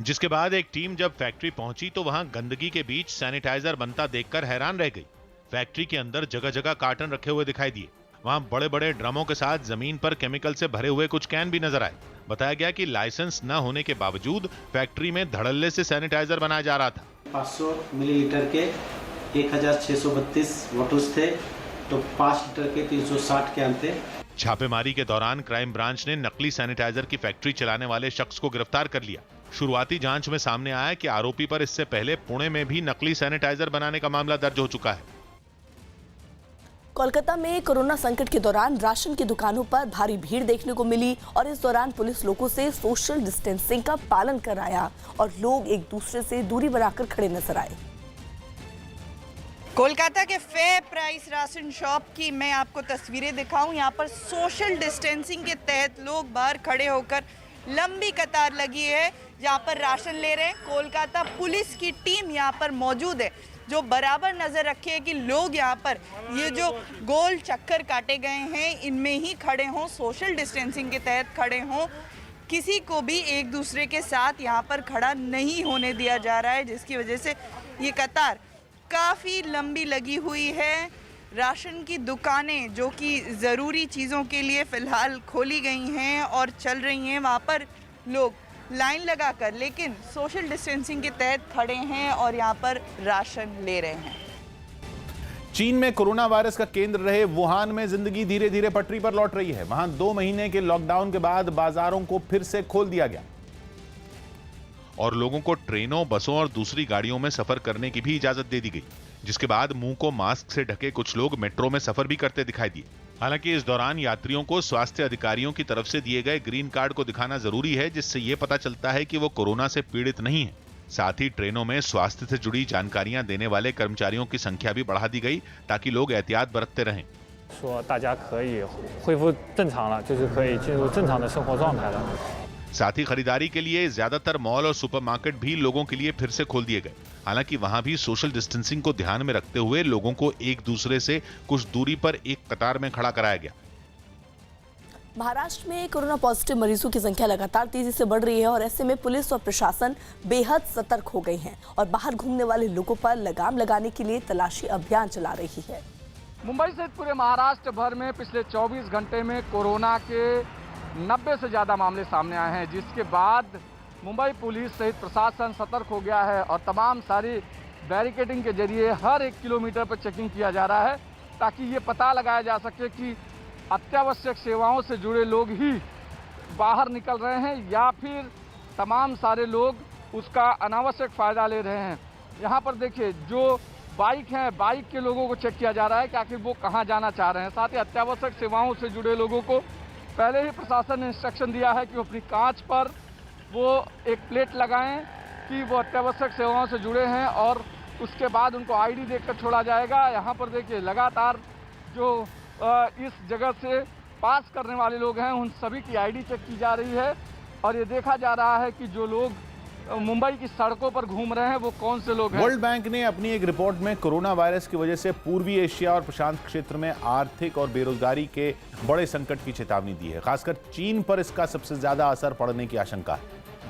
जिसके बाद एक टीम जब फैक्ट्री पहुंची तो वहां गंदगी के बीच सैनिटाइजर बनता देखकर हैरान रह गई। फैक्ट्री के अंदर जगह जगह कार्टन रखे हुए दिखाई दिए। वहां बड़े बड़े ड्रमों के साथ जमीन पर केमिकल से भरे हुए कुछ कैन भी नजर आए। बताया गया कि लाइसेंस न होने के बावजूद फैक्ट्री में धड़ल्ले से सैनिटाइजर बनाया जा रहा था।
500 मिलीलीटर के 1632 बॉटल्स थे, तो 5 लीटर के 360 कैन थे।
छापेमारी के दौरान क्राइम ब्रांच ने नकली सैनिटाइजर की फैक्ट्री चलाने वाले शख्स को गिरफ्तार कर लिया। शुरुआती जांच में सामने आया कि आरोपी पर इससे पहले पुणे में भी नकली सैनिटाइजर बनाने का मामला दर्ज हो चुका है।
कोलकाता में कोरोना संकट के दौरान राशन की दुकानों पर भारी भीड़ देखने को मिली और इस दौरान पुलिस लोगों से सोशल डिस्टेंसिंग का पालन कराया और लोग एक दूसरे से दूरी बनाकर खड़े नजर आए।
कोलकाता के फेयर प्राइस राशन शॉप की मैं आपको तस्वीरें दिखाऊं। यहाँ पर सोशल डिस्टेंसिंग के तहत लोग बाहर खड़े होकर लंबी कतार लगी है, जहाँ पर राशन ले रहे हैं। कोलकाता पुलिस की टीम यहाँ पर मौजूद है, जो बराबर नज़र रखे है कि लोग यहाँ पर ये जो गोल चक्कर काटे गए हैं इनमें ही खड़े हों, सोशल डिस्टेंसिंग के तहत खड़े हों। किसी को भी एक दूसरे के साथ यहाँ पर खड़ा नहीं होने दिया जा रहा है, जिसकी वजह से ये कतार काफ़ी लंबी लगी हुई है। राशन की दुकानें जो कि ज़रूरी चीज़ों के लिए फ़िलहाल खोली गई हैं और चल रही हैं, वहाँ पर लोग लाइन लगाकर लेकिन सोशल डिस्टेंसिंग के तहत खड़े हैं और यहाँ पर राशन ले रहे हैं।
चीन में कोरोना वायरस का केंद्र रहे वुहान में जिंदगी धीरे धीरे पटरी पर लौट रही है। वहां 2 महीने के लॉकडाउन के बाद बाजारों को फिर से खोल दिया गया
और लोगों को ट्रेनों, बसों और दूसरी गाड़ियों में सफर करने की भी इजाजत दे दी गई, जिसके बाद मुंह को मास्क से ढके कुछ लोग मेट्रो में सफर भी करते दिखाई दिए। हालांकि इस दौरान यात्रियों को स्वास्थ्य अधिकारियों की तरफ से दिए गए ग्रीन कार्ड को दिखाना जरूरी है, जिससे ये पता चलता है कि वो कोरोना से पीड़ित नहीं है। साथ ही ट्रेनों में स्वास्थ्य से जुड़ी जानकारियां देने वाले कर्मचारियों की संख्या भी बढ़ा दी गई ताकि लोग एहतियात बरतते रहें।
说大家可以恢复正常了，就是可以进入正常的生活状态了。
साथ ही खरीदारी के लिए ज्यादातर मॉल और सुपरमार्केट भी लोगों के लिए फिर से खोल दिए गए। हालांकि वहां भी सोशल डिस्टेंसिंग को ध्यान में रखते हुए लोगों को एक दूसरे से कुछ दूरी पर एक कतार में खड़ा कराया गया।
महाराष्ट्र में कोरोना पॉजिटिव मरीजों की संख्या लगातार तेजी से बढ़ रही है और ऐसे में पुलिस और प्रशासन बेहद सतर्क हो गई हैं और बाहर घूमने वाले लोगों पर लगाम लगाने के लिए तलाशी अभियान चला रही है।
मुंबई सहित पूरे महाराष्ट्र भर में पिछले 24 घंटे में कोरोना के 90 से ज़्यादा मामले सामने आए हैं, जिसके बाद मुंबई पुलिस सहित प्रशासन सतर्क हो गया है और तमाम सारी बैरिकेडिंग के जरिए हर 1 किलोमीटर पर चेकिंग किया जा रहा है ताकि ये पता लगाया जा सके कि अत्यावश्यक सेवाओं से जुड़े लोग ही बाहर निकल रहे हैं या फिर तमाम सारे लोग उसका अनावश्यक फ़ायदा ले रहे हैं। यहाँ पर देखिए जो बाइक हैं, बाइक के लोगों को चेक किया जा रहा है कि आखिर वो कहाँ जाना चाह रहे हैं। साथ ही अत्यावश्यक सेवाओं से जुड़े लोगों को पहले ही प्रशासन ने इंस्ट्रक्शन दिया है कि वो अपनी कांच पर वो एक प्लेट लगाएं कि वो अत्यावश्यक सेवाओं से जुड़े हैं और उसके बाद उनको आईडी देकर छोड़ा जाएगा। यहाँ पर देखिए लगातार जो इस जगह से पास करने वाले लोग हैं उन सभी की आईडी चेक की जा रही है और ये देखा जा रहा है कि जो लोग मुंबई की सड़कों पर घूम रहे हैं वो कौन से लोग हैं।
वर्ल्ड बैंक ने अपनी एक रिपोर्ट में कोरोना वायरस की वजह से पूर्वी एशिया और प्रशांत क्षेत्र में आर्थिक और बेरोजगारी के बड़े संकट की चेतावनी दी है। खासकर चीन पर इसका सबसे ज्यादा असर पड़ने की आशंका है।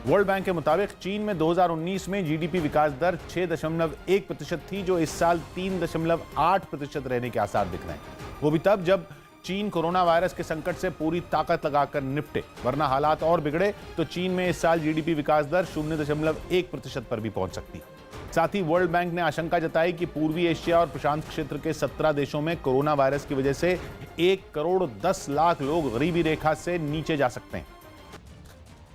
वर्ल्ड बैंक के मुताबिक चीन में 2019 में जीडीपी विकास दर 6.1% थी, जो इस साल 3.8% रहने के आसार दिख रहे हैं। वो भी तब जब चीन कोरोना वायरस के संकट से पूरी ताकत लगाकर निपटे, वरना हालात और बिगड़े तो चीन में इस साल जीडीपी विकास दर 0.1% पर भी पहुंच सकती। साथ ही वर्ल्ड बैंक ने आशंका जताई कि पूर्वी एशिया और प्रशांत क्षेत्र के 17 देशों में कोरोना वायरस की वजह से 1 करोड़ 10 लाख लोग गरीबी रेखा से नीचे जा सकते हैं।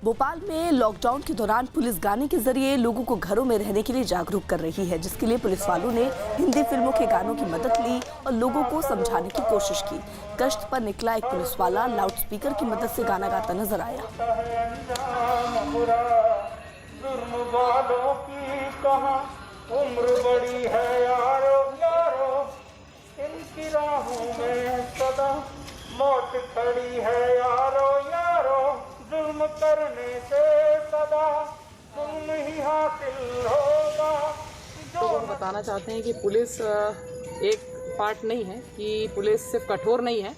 भोपाल में लॉकडाउन के दौरान पुलिस गाने के जरिए लोगों को घरों में रहने के लिए जागरूक कर रही है, जिसके लिए पुलिस वालों ने हिंदी फिल्मों के गानों की मदद ली और लोगों को समझाने की कोशिश की। गश्त पर निकला एक पुलिस वाला लाउडस्पीकर की मदद से गाना गाता नजर आया।
उम्र बड़ी है यारो यारो, इनकी राहों में सदा मौत खड़ी है यारो यारो, जुल्म करने से सदा जुल्म ही हासिल होगा।
तो हम बताना चाहते हैं कि पुलिस एक पार्ट नहीं है, कि पुलिस सिर्फ कठोर नहीं है,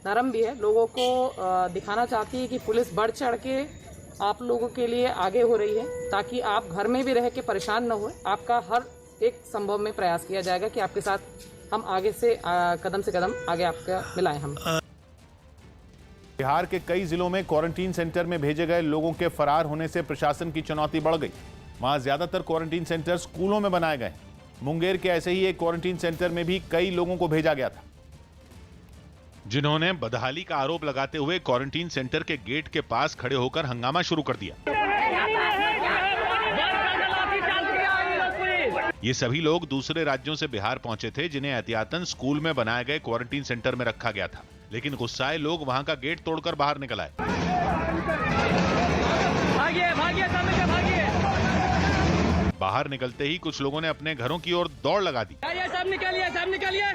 नरम भी है। लोगों को दिखाना चाहती है कि पुलिस बढ़ चढ़ के आप लोगों के लिए आगे हो रही है, ताकि आप घर में भी रह के परेशान न हो। आपका हर एक संभव में प्रयास किया जाएगा कि आपके साथ हम आगे से कदम से कदम आगे आपका मिलाएं हम।
बिहार के कई जिलों में क्वारंटीन सेंटर में भेजे गए लोगों के फरार होने से प्रशासन की चुनौती बढ़ गई। वहां ज्यादातर क्वारंटीन सेंटर स्कूलों में बनाए गए। मुंगेर के ऐसे ही एक क्वारंटीन सेंटर में भी कई लोगों को भेजा गया था,
जिन्होंने बदहाली का आरोप लगाते हुए क्वारंटीन सेंटर के गेट के पास खड़े होकर हंगामा शुरू कर दिया। ये सभी लोग दूसरे राज्यों से बिहार पहुंचे थे, जिन्हें एहतियातन स्कूल में बनाए गए क्वारंटीन सेंटर में रखा गया था, लेकिन गुस्साए लोग वहां का गेट तोड़कर बाहर निकल आए।
भागिए, भागिए, भागिए।
बाहर निकलते ही कुछ लोगों ने अपने घरों की ओर दौड़ लगा दी।
सब निकलिए, सब निकलिए।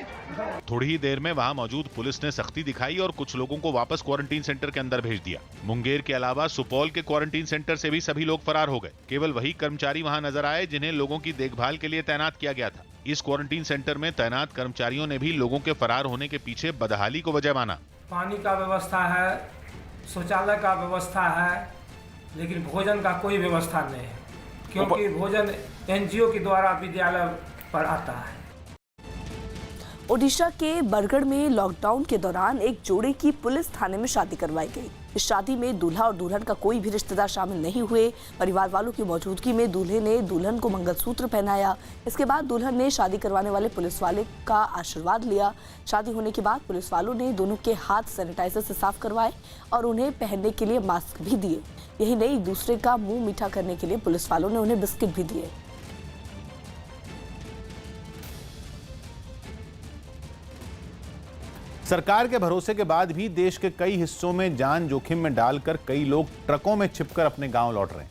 थोड़ी ही देर में वहां मौजूद पुलिस ने सख्ती दिखाई और कुछ लोगों को वापस क्वारंटीन सेंटर के अंदर भेज दिया। मुंगेर के अलावा सुपौल के क्वारंटीन सेंटर से भी सभी लोग फरार हो गए। केवल वही कर्मचारी वहां नजर आए जिन्हें लोगों की देखभाल के लिए तैनात किया गया था। इस क्वारंटीन सेंटर में तैनात कर्मचारियों ने भी लोगों के फरार होने के पीछे बदहाली को वजह माना।
पानी का व्यवस्था है, शौचालय का व्यवस्था है, लेकिन भोजन का कोई व्यवस्था नहीं है, क्योंकि भोजन एनजीओ के द्वारा विद्यालय पर आता है।
ओडिशा के बरगढ़ में लॉकडाउन के दौरान एक जोड़े की पुलिस थाने में शादी करवाई गई। इस शादी में दूल्हा और दुल्हन का कोई भी रिश्तेदार शामिल नहीं हुए। परिवार वालों की मौजूदगी में दूल्हे ने दुल्हन को मंगलसूत्र पहनाया। इसके बाद दुल्हन ने शादी करवाने वाले पुलिस वाले का आशीर्वाद लिया। शादी होने के बाद पुलिस वालों ने दोनों के हाथ सैनिटाइजर से साफ करवाए और उन्हें पहनने के लिए मास्क भी दिए। यही नहीं, एक दूसरे का मुंह मीठा करने के लिए पुलिस वालों ने उन्हें बिस्किट भी दिए।
सरकार के भरोसे के बाद भी देश के कई हिस्सों में जान जोखिम में डालकर कई लोग ट्रकों में छिपकर अपने गांव लौट रहे हैं।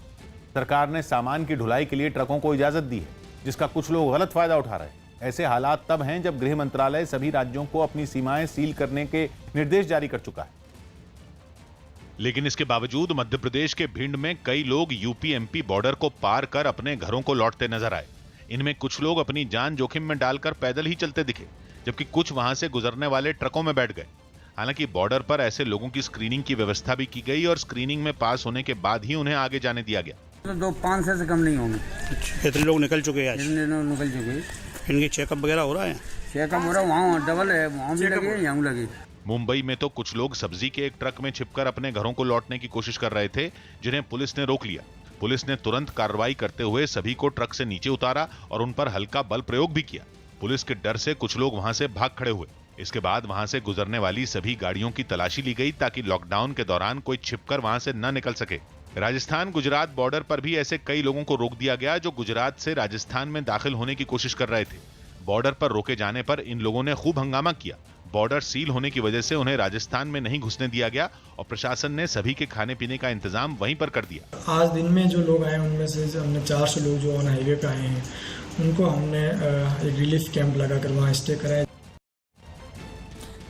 सरकार ने सामान की ढुलाई के लिए ट्रकों को इजाजत दी है, जिसका कुछ लोग गलत फायदा उठा रहे हैं। ऐसे हालात तब हैं जब गृह मंत्रालय सभी राज्यों को अपनी सीमाएं सील करने के निर्देश जारी कर चुका है।
लेकिन इसके बावजूद मध्य प्रदेश के भिंड में कई लोग यूपी-एमपी बॉर्डर को पार कर अपने घरों को लौटते नजर आए। इनमें कुछ लोग अपनी जान जोखिम में डालकर पैदल ही चलते दिखे, जबकि कुछ वहां से गुजरने वाले ट्रकों में बैठ गए। हालांकि बॉर्डर पर ऐसे लोगों की स्क्रीनिंग की व्यवस्था भी की गई और स्क्रीनिंग में पास होने के बाद ही उन्हें आगे जाने दिया गया।
तो 500 से कम नहीं होंगे।
कितने लोग निकल चुके हैं आज?
निकल चुके।
इनकी चेकअप वगैरह हो रहा है?
चेकअप हो रहा है, वहाँ डबल है, वहाँ भी लगे, यहाँ लगे।
मुंबई में तो कुछ लोग सब्जी के एक ट्रक में छिपकर अपने घरों को लौटने की कोशिश कर रहे थे, जिन्हें पुलिस ने रोक लिया। पुलिस ने तुरंत कार्रवाई करते हुए सभी को ट्रक से नीचे उतारा और उन पर हल्का बल प्रयोग भी किया। पुलिस के डर से कुछ लोग वहां से भाग खड़े हुए। इसके बाद वहां से गुजरने वाली सभी गाड़ियों की तलाशी ली गई ताकि लॉकडाउन के दौरान कोई छिपकर वहां से न निकल सके। राजस्थान गुजरात बॉर्डर पर भी ऐसे कई लोगों को रोक दिया गया जो गुजरात से राजस्थान में दाखिल होने की कोशिश कर रहे थे। बॉर्डर पर रोके जाने पर इन लोगों ने खूब हंगामा किया। बॉर्डर सील होने की वजह से उन्हें राजस्थान में नहीं घुसने दिया गया और प्रशासन ने सभी के खाने पीने का इंतजाम वहीं पर कर दिया।
आज दिन में जो लोग आए उनमें से हमने 400 लोग जो ऑन हाईवे पे आए हैं उनको हमने एक रिलीफ कैंप लगाकर वहाँ स्टे कराया।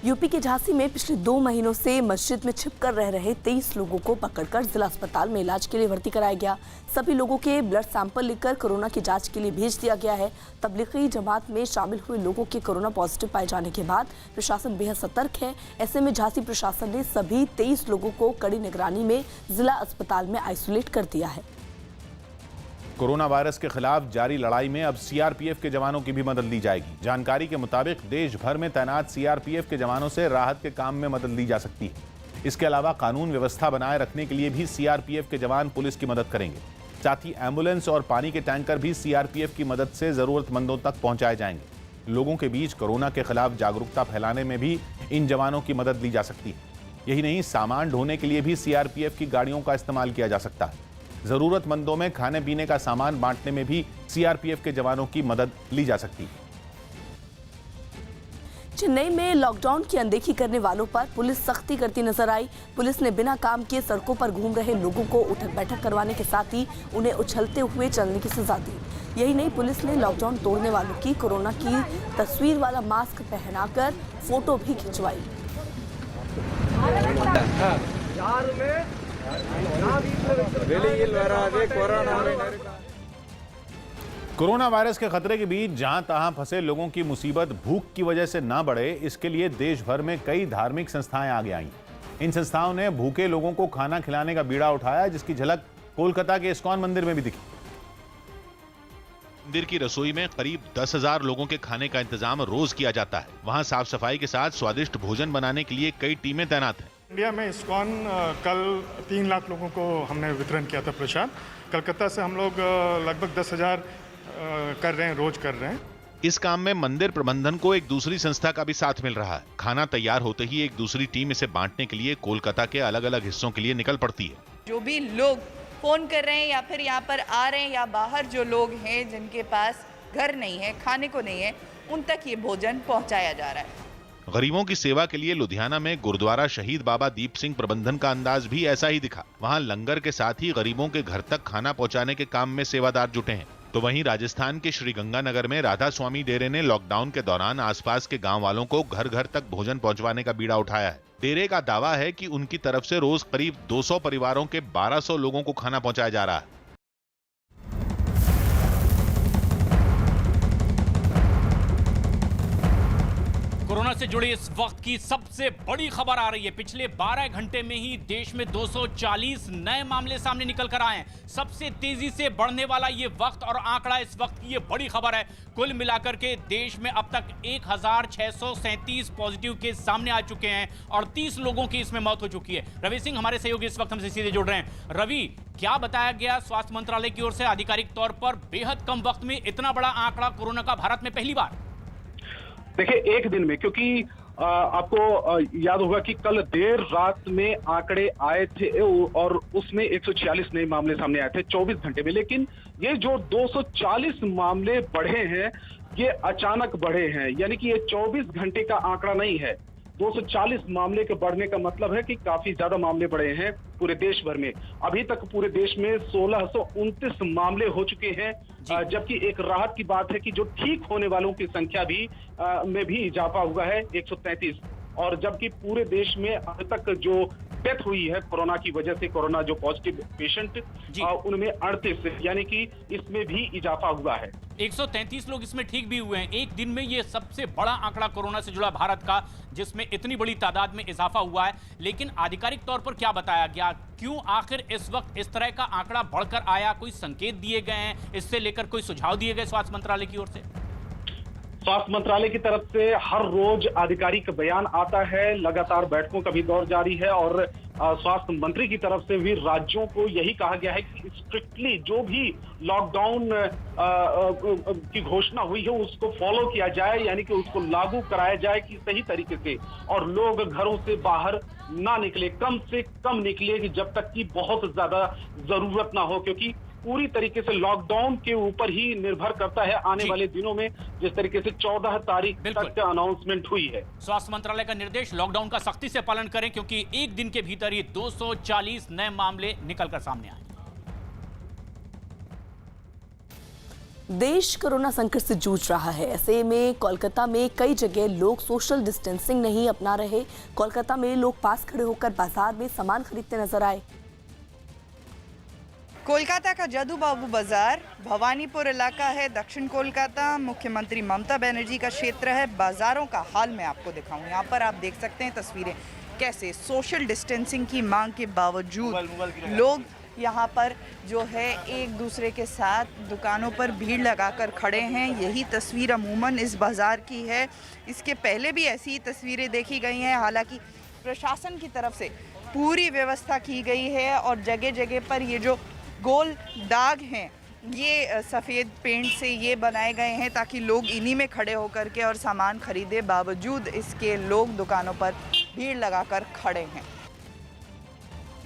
यूपी के झांसी में पिछले 2 महीनों से मस्जिद में छिपकर रह रहे 23 लोगों को पकड़कर जिला अस्पताल में इलाज के लिए भर्ती कराया गया। सभी लोगों के ब्लड सैंपल लेकर कोरोना की जांच के लिए भेज दिया गया है। तबलीगी जमात में शामिल हुए लोगों के कोरोना पॉजिटिव पाए जाने के बाद प्रशासन बेहद सतर्क है। ऐसे में झांसी प्रशासन ने सभी 23 लोगों को कड़ी निगरानी में जिला अस्पताल में आइसोलेट कर दिया है।
कोरोना वायरस के खिलाफ जारी लड़ाई में अब सीआरपीएफ के जवानों की भी मदद ली जाएगी। जानकारी के मुताबिक देश भर में तैनात सीआरपीएफ के जवानों से राहत के काम में मदद ली जा सकती है। इसके अलावा कानून व्यवस्था बनाए रखने के लिए भी सीआरपीएफ के जवान पुलिस की मदद करेंगे। साथ ही एम्बुलेंस और पानी के टैंकर भी सीआरपीएफ की मदद से जरूरतमंदों तक पहुंचाए जाएंगे। लोगों के बीच कोरोना के खिलाफ जागरूकता फैलाने में भी इन जवानों की मदद ली जा सकती है। यही नहीं, सामान ढोने के लिए भी सीआरपीएफ की गाड़ियों का इस्तेमाल किया जा सकता है। जरूरतमंदों में खाने पीने का सामान बांटने में भी सीआरपीएफ के जवानों की मदद ली जा सकती है।
चेन्नई में लॉकडाउन की अनदेखी करने वालों पर पुलिस सख्ती करती नजर आई। पुलिस ने बिना काम किए सड़कों पर घूम रहे लोगों को उठक बैठक करवाने के साथ ही उन्हें उछलते हुए चलने की सजा दी। यही नहीं, पुलिस ने लॉकडाउन तोड़ने वालों की कोरोना की तस्वीर वाला मास्क पहनाकर फोटो भी खिंचवाई।
कोरोना वायरस के खतरे के बीच जहां तहां फंसे लोगों की मुसीबत भूख की वजह से ना बढ़े, इसके लिए देश भर में कई धार्मिक संस्थाएं आगे आईं। इन संस्थाओं ने भूखे लोगों को खाना खिलाने का बीड़ा उठाया, जिसकी झलक कोलकाता के इस्कॉन मंदिर में भी दिखी।
मंदिर की रसोई में करीब 10,000 लोगों के खाने का इंतजाम रोज किया जाता है। वहां साफ सफाई के साथ स्वादिष्ट भोजन बनाने के लिए कई टीमें तैनात हैं।
इंडिया में इस्कॉन कल 3 लाख लोगों को हमने वितरण किया था प्रसाद। कलकत्ता से हम लोग लगभग 10,000 कर रहे हैं, रोज कर रहे हैं।
इस काम में मंदिर प्रबंधन को एक दूसरी संस्था का भी साथ मिल रहा है। खाना तैयार होते ही एक दूसरी टीम इसे बांटने के लिए कोलकाता के अलग अलग हिस्सों के लिए निकल पड़ती है।
जो भी लोग फोन कर रहे हैं या फिर यहाँ पर आ रहे हैं या बाहर जो लोग हैं जिनके पास घर नहीं है, खाने को नहीं है, उन तक ये भोजन पहुँचाया जा रहा है।
गरीबों की सेवा के लिए लुधियाना में गुरुद्वारा शहीद बाबा दीप सिंह प्रबंधन का अंदाज भी ऐसा ही दिखा। वहां लंगर के साथ ही गरीबों के घर तक खाना पहुंचाने के काम में सेवादार जुटे हैं। तो वहीं राजस्थान के श्रीगंगानगर में राधा स्वामी डेरे ने लॉकडाउन के दौरान आसपास के गांव वालों को घर घर तक भोजन पहुंचवाने का बीड़ा उठाया है। डेरे का दावा है कि उनकी तरफ से रोज करीब 200 परिवारों के 1200 लोगों को खाना पहुंचाया जा रहा है।
कोरोना से जुड़ी इस वक्त की सबसे बड़ी खबर आ रही है। पिछले 12 घंटे में ही देश में 240 नए मामले सामने निकल कर आए हैं। सबसे तेजी से बढ़ने वाला ये वक्त और आंकड़ा इस वक्त की ये बड़ी खबर है। कुल मिलाकर के देश में अब तक 1637 पॉजिटिव केस सामने आ चुके हैं और 30 लोगों की इसमें मौत हो चुकी है। रवि सिंह हमारे सहयोगी इस वक्त हमसे सीधे जुड़ रहे हैं। रवि, क्या बताया गया स्वास्थ्य मंत्रालय की ओर से आधिकारिक तौर पर बेहद कम वक्त में इतना बड़ा आंकड़ा कोरोना का भारत में पहली बार?
देखिए, एक दिन में, क्योंकि आपको याद होगा कि कल देर रात में आंकड़े आए थे और उसमें 146 नए मामले सामने आए थे 24 घंटे में। लेकिन ये जो 240 मामले बढ़े हैं, ये अचानक बढ़े हैं, यानी कि ये 24 घंटे का आंकड़ा नहीं है। 240 मामले के बढ़ने का मतलब है कि काफी ज्यादा मामले बढ़े हैं पूरे देश भर में। अभी तक पूरे देश में 1629 मामले हो चुके हैं, जबकि एक राहत की बात है कि जो ठीक होने वालों की संख्या भी में भी इजाफा हुआ है 133, और जबकि पूरे देश में अभी तक जो डेथ हुई है कोरोना की वजह से, कोरोना जो पॉजिटिव पेशेंट उनमें 38, यानी कि इसमें भी इजाफा हुआ है।
133 लोग इसमें ठीक भी हुए हैं। एक दिन में ये सबसे बड़ा आंकड़ा कोरोना से जुड़ा भारत का, जिसमें इतनी बड़ी तादाद में इजाफा हुआ है। लेकिन आधिकारिक तौर पर क्या बताया गया, क्यों आखिर इस वक्त इस तरह का आंकड़ा बढ़कर आया? कोई संकेत दिए गए हैं इससे लेकर, कोई सुझाव दिए गए स्वास्थ्य मंत्रालय की ओर से?
स्वास्थ्य मंत्रालय की तरफ से हर रोज आधिकारिक बयान आता है, लगातार बैठकों का भी दौर जारी है, और स्वास्थ्य मंत्री की तरफ से भी राज्यों को यही कहा गया है कि स्ट्रिक्टली जो भी लॉकडाउन की घोषणा हुई है उसको फॉलो किया जाए, यानी कि उसको लागू कराया जाए कि सही तरीके से, और लोग घरों से बाहर ना निकले, कम से कम निकले कि जब तक कि बहुत ज्यादा जरूरत ना हो, क्योंकि पूरी तरीके से लॉकडाउन के ऊपर ही निर्भर करता है आने वाले दिनों में, जिस तरीके से 14 तारीख तक अनाउंसमेंट हुई है।
स्वास्थ्य मंत्रालय का निर्देश, लॉकडाउन का सख्ती से पालन करें, क्योंकि एक दिन के भीतर ही 240 नए मामले निकलकर सामने आए।
देश कोरोना संकट से जूझ रहा है। ऐसे में कोलकाता में कई जगह लोग सोशल डिस्टेंसिंग नहीं अपना रहे। कोलकाता में लोग पास खड़े होकर बाजार में सामान खरीदते नजर आए।
कोलकाता का जदू बाबू बाजार भवानीपुर इलाका है, दक्षिण कोलकाता, मुख्यमंत्री ममता बनर्जी का क्षेत्र है। बाजारों का हाल मैं आपको दिखाऊं। यहाँ पर आप देख सकते हैं तस्वीरें, कैसे सोशल डिस्टेंसिंग की मांग के बावजूद लोग यहाँ पर जो है एक दूसरे के साथ दुकानों पर भीड़ लगाकर खड़े हैं। यही तस्वीर अमूमन इस बाज़ार की है। इसके पहले भी ऐसी तस्वीरें देखी गई हैं। हालांकि प्रशासन की तरफ से पूरी व्यवस्था की गई है, और जगह जगह पर ये जो गोल दाग हैं ये सफ़ेद पेंट से ये बनाए गए हैं ताकि लोग इन्हीं में खड़े होकर के और सामान खरीदे। बावजूद इसके लोग दुकानों पर भीड़ लगाकर खड़े हैं।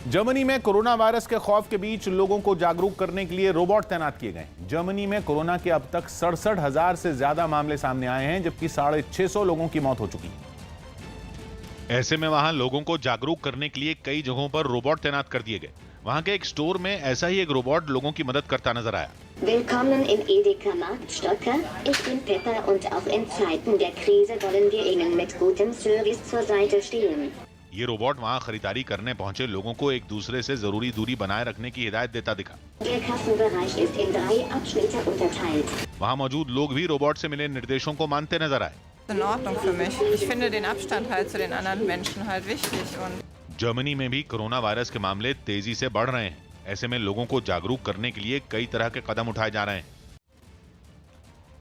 जर्मनी में कोरोना वायरस के खौफ के बीच लोगों को जागरूक करने के लिए रोबोट तैनात किए गए। जर्मनी में कोरोना के अब तक 67,000 से ज्यादा मामले सामने आए हैं, जबकि 650 लोगों की मौत हो चुकी है।
ऐसे में वहां लोगों को जागरूक करने के लिए कई जगहों पर रोबोट तैनात कर दिए गए। वहां के एक स्टोर में ऐसा ही एक रोबोट लोगों की मदद करता नजर आया।
Willkommen in Edeka Markt Stocker. Ich bin Pepper und auch in Zeiten der Krise wollen wir Ihnen mit gutem Service zur Seite stehen.
ये रोबोट वहां खरीदारी करने पहुंचे लोगों को एक दूसरे से जरूरी दूरी बनाए रखने की हिदायत देता दिखा।
Der Kassenbereich ist in 3 Abschnitte unterteilt.
वहां मौजूद लोग भी रोबोट से मिले निर्देशों को मानते नजर आए।
In Ordnung für mich. Ich finde den Abstand halt zu den anderen Menschen halt wichtig und
Germany में भी कोरोना वायरस के मामले तेजी से बढ़ रहे हैं। ऐसे में लोगों को जागरूक करने के लिए कई तरह के कदम उठाए जा रहे हैं।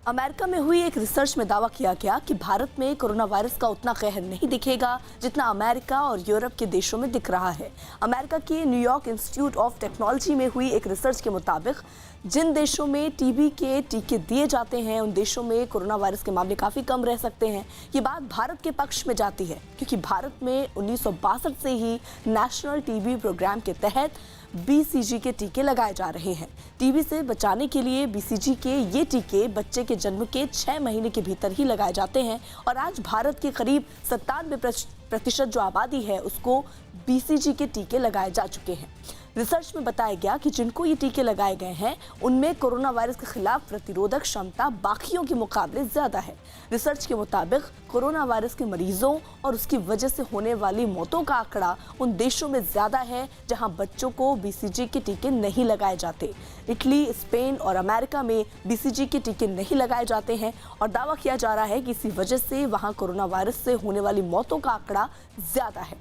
अमेरिका में हुई एक रिसर्च में दावा किया गया कि भारत में कोरोना वायरस का उतना कहर नहीं दिखेगा जितना अमेरिका और यूरोप के देशों में दिख रहा है। अमेरिका के न्यूयॉर्क इंस्टीट्यूट ऑफ टेक्नोलॉजी में हुई एक रिसर्च के मुताबिक जिन देशों में टीबी के टीके दिए जाते हैं उन देशों में कोरोना वायरस के मामले काफ़ी कम रह सकते हैं। ये बात भारत के पक्ष में जाती है, क्योंकि भारत में 1962 से ही नेशनल टीबी प्रोग्राम के तहत BCG के टीके लगाए जा रहे हैं। टीबी से बचाने के लिए BCG के ये टीके बच्चे के जन्म के 6 महीने के भीतर ही लगाए जाते हैं, और आज भारत के करीब 97% जो आबादी है उसको BCG के टीके लगाए जा चुके हैं। रिसर्च में बताया गया कि जिनको ये टीके लगाए गए हैं उनमें कोरोना वायरस के खिलाफ प्रतिरोधक क्षमता बाकियों के मुकाबले ज्यादा है। रिसर्च के मुताबिक कोरोना वायरस के मरीजों और उसकी वजह से होने वाली मौतों का आंकड़ा उन देशों में ज्यादा है जहां बच्चों को BCG के टीके नहीं लगाए जाते। इटली, स्पेन और अमेरिका में BCG के टीके नहीं लगाए जाते हैं, और दावा किया जा रहा है कि इसी वजह से वहां कोरोना वायरस से होने वाली मौतों का आंकड़ा ज्यादा है।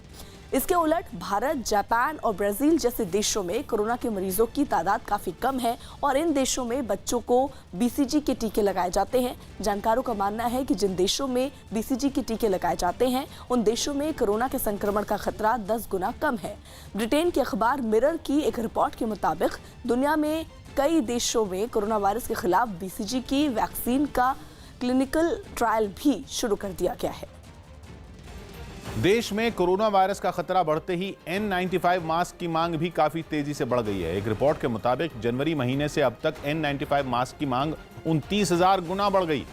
इसके उलट भारत, जापान और ब्राजील जैसे देशों में कोरोना के मरीजों की तादाद काफी कम है, और इन देशों में बच्चों को BCG के टीके लगाए जाते हैं। जानकारों का मानना है कि जिन देशों में BCG के टीके लगाए जाते हैं उन देशों में कोरोना के संक्रमण का खतरा 10 गुना कम है। ब्रिटेन के अखबार मिरर की एक रिपोर्ट के मुताबिक दुनिया में कई देशों में कोरोना वायरस के खिलाफ BCG की वैक्सीन का क्लिनिकल ट्रायल भी शुरू कर दिया गया है।
देश में कोरोना वायरस का खतरा बढ़ते ही N95 मास्क की मांग भी काफी तेजी से बढ़ गई है। एक रिपोर्ट के मुताबिक जनवरी महीने से अब तक N95 मास्क की मांग 29,000 गुना बढ़ गई।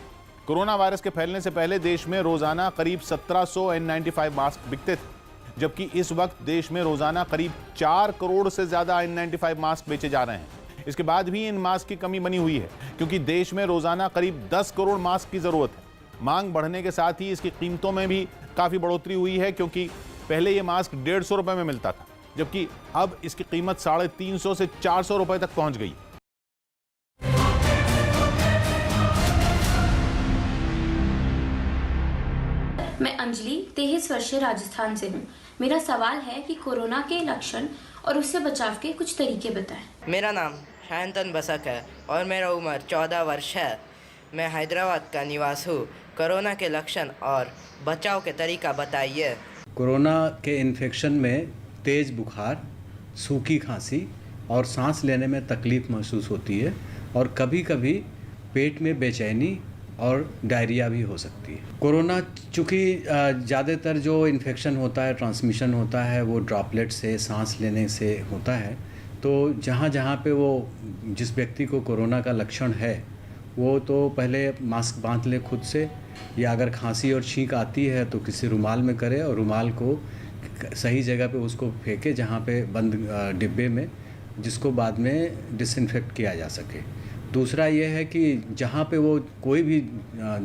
कोरोना वायरस के फैलने से पहले देश में रोजाना करीब 1700 N95 मास्क बिकते थे, जबकि इस वक्त देश में रोजाना करीब 4 करोड़ से ज्यादा N95 मास्क बेचे जा रहे हैं। इसके बाद भी इन मास्क की कमी बनी हुई है, क्योंकि देश में रोजाना करीब 10 करोड़ मास्क की जरूरत है। मांग बढ़ने के साथ ही इसकी कीमतों में भी काफी बढ़ोतरी हुई है, क्योंकि पहले ये मास्क 150 रुपए में मिलता था, जबकि अब इसकी कीमत 350 से 400 रुपए तक पहुंच गई।
मैं अंजलि 23 वर्षीय राजस्थान से हूँ। मेरा सवाल है कि कोरोना के लक्षण और उससे बचाव के कुछ तरीके बताएं।
मेरा नाम शायंतन बसक है और मेरा उम्र 14 वर्ष है। मैं हैदराबाद का निवास हूँ। कोरोना के लक्षण और बचाव के तरीका बताइए।
कोरोना के इन्फेक्शन में तेज़ बुखार, सूखी खांसी और सांस लेने में तकलीफ महसूस होती है, और कभी कभी पेट में बेचैनी और डायरिया भी हो सकती है। कोरोना चूँकि ज़्यादातर जो इन्फेक्शन होता है, ट्रांसमिशन होता है, वो ड्रॉपलेट से, सांस लेने से होता है। तो जहाँ जहाँ पे वो जिस व्यक्ति को कोरोना का लक्षण है, वो तो पहले मास्क बांध ले खुद से, या अगर खांसी और छींक आती है तो किसी रुमाल में करे और रुमाल को सही जगह पे उसको फेंके, जहाँ पे बंद डिब्बे में, जिसको बाद में डिसइंफेक्ट किया जा सके। दूसरा ये है कि जहाँ पे वो कोई भी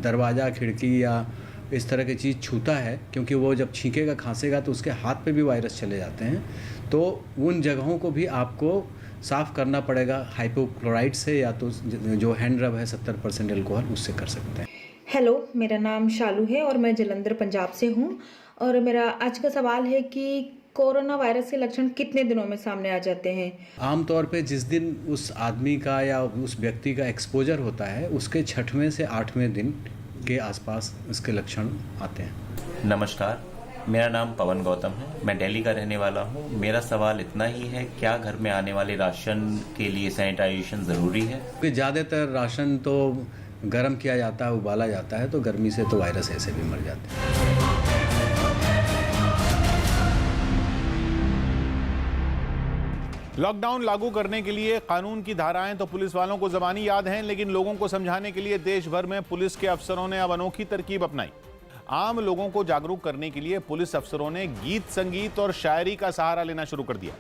दरवाज़ा, खिड़की या इस तरह की चीज़ छूता है, क्योंकि वो जब छींकेगा, खांसेगा तो उसके हाथ पे भी वायरस चले जाते हैं, तो उन जगहों को भी आपको साफ़ करना पड़ेगा हाइपोक्लोराइड से, या तो जो हैंड रब है 70% एल्कोहल, उससे कर सकते हैं।
हेलो, मेरा नाम शालू है और मैं जलंधर पंजाब से हूँ। और मेरा आज का सवाल है कि कोरोना वायरस के लक्षण कितने दिनों में सामने आ जाते हैं?
आमतौर पे जिस दिन उस आदमी का या उस व्यक्ति का एक्सपोजर होता है, उसके 6वें से 8वें दिन के आसपास इसके लक्षण आते हैं।
नमस्कार, मेरा नाम पवन गौतम है। मैं दिल्ली का रहने वाला हूँ। मेरा सवाल इतना ही है, क्या घर में आने वाले राशन के लिए सैनिटाइजेशन ज़रूरी है?
क्योंकि ज़्यादातर राशन तो गर्म किया जाता है, उबाला जाता है, तो गर्मी से तो वायरस ऐसे भी मर जाते हैं।
लॉकडाउन लागू करने के लिए कानून की धाराएं तो पुलिस वालों को ज़बानी याद हैं, लेकिन लोगों को समझाने के लिए देश भर में पुलिस के अफसरों ने अब अनोखी तरकीब अपनाई। आम लोगों को जागरूक करने के लिए पुलिस अफसरों ने गीत, संगीत और शायरी का सहारा लेना शुरू कर दिया।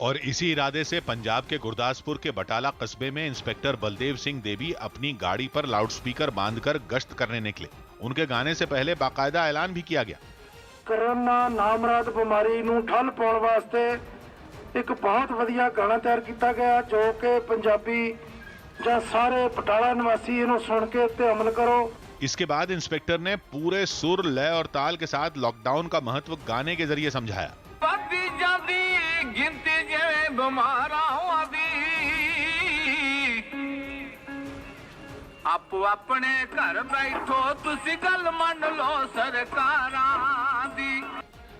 और इसी इरादे से पंजाब के गुरदासपुर के बटाला कस्बे में इंस्पेक्टर बलदेव सिंह देवी अपनी गाड़ी पर लाउडस्पीकर बांधकर गश्त करने निकले। उनके गाने से पहले बाकायदा ऐलान भी किया गया।
कोरोना नामराद बीमारी नूं ठल पाउण वास्ते एक बहुत वधिया गाना तैयार किया गया, जो कि पंजाबी ਜਾਂ सारे बटाला निवासी इन्हों सुन के ते अमल करो।
इसके बाद इंस्पेक्टर ने पूरे सुर, लय और ताल के साथ लॉकडाउन का महत्व गाने के जरिए समझाया।
गिनती जिवें बीमारां दी आपो अपने घर बैठो तुसी गल मन लो सरकारां दी।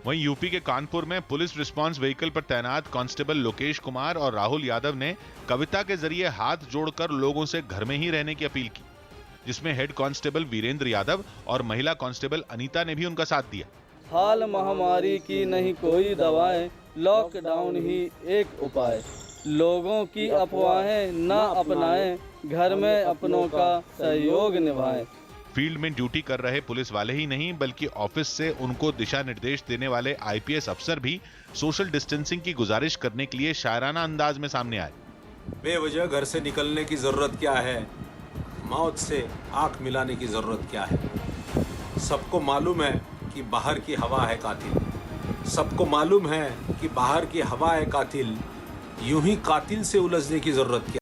वहीं यूपी के कानपुर में पुलिस रिस्पांस व्हीकल पर तैनात कांस्टेबल लोकेश कुमार और राहुल यादव ने कविता के जरिए हाथ जोड़कर लोगों से घर में ही रहने की अपील की, जिसमें हेड कांस्टेबल वीरेंद्र यादव और महिला कांस्टेबल अनीता ने भी उनका साथ दिया।
हाल महामारी की नहीं कोई दवाएं, लॉकडाउन ही एक उपाय, लोगों की अफवाहें ना अपनाएं, घर में अपनों का सहयोग निभाएं।
फील्ड में ड्यूटी कर रहे पुलिस वाले ही नहीं, बल्कि ऑफिस से उनको दिशा निर्देश देने वाले आईपीएस अफसर भी सोशल डिस्टेंसिंग की गुजारिश करने के लिए शायराना अंदाज में सामने आए।
बेवजह घर से निकलने की जरूरत क्या है, मौत से आंख मिलाने की जरूरत क्या है। सबको मालूम है कि बाहर की हवा है कातिल, सबको मालूम है कि बाहर की हवा है कातिल, यूं ही कातिल से उलझने की जरूरत क्या।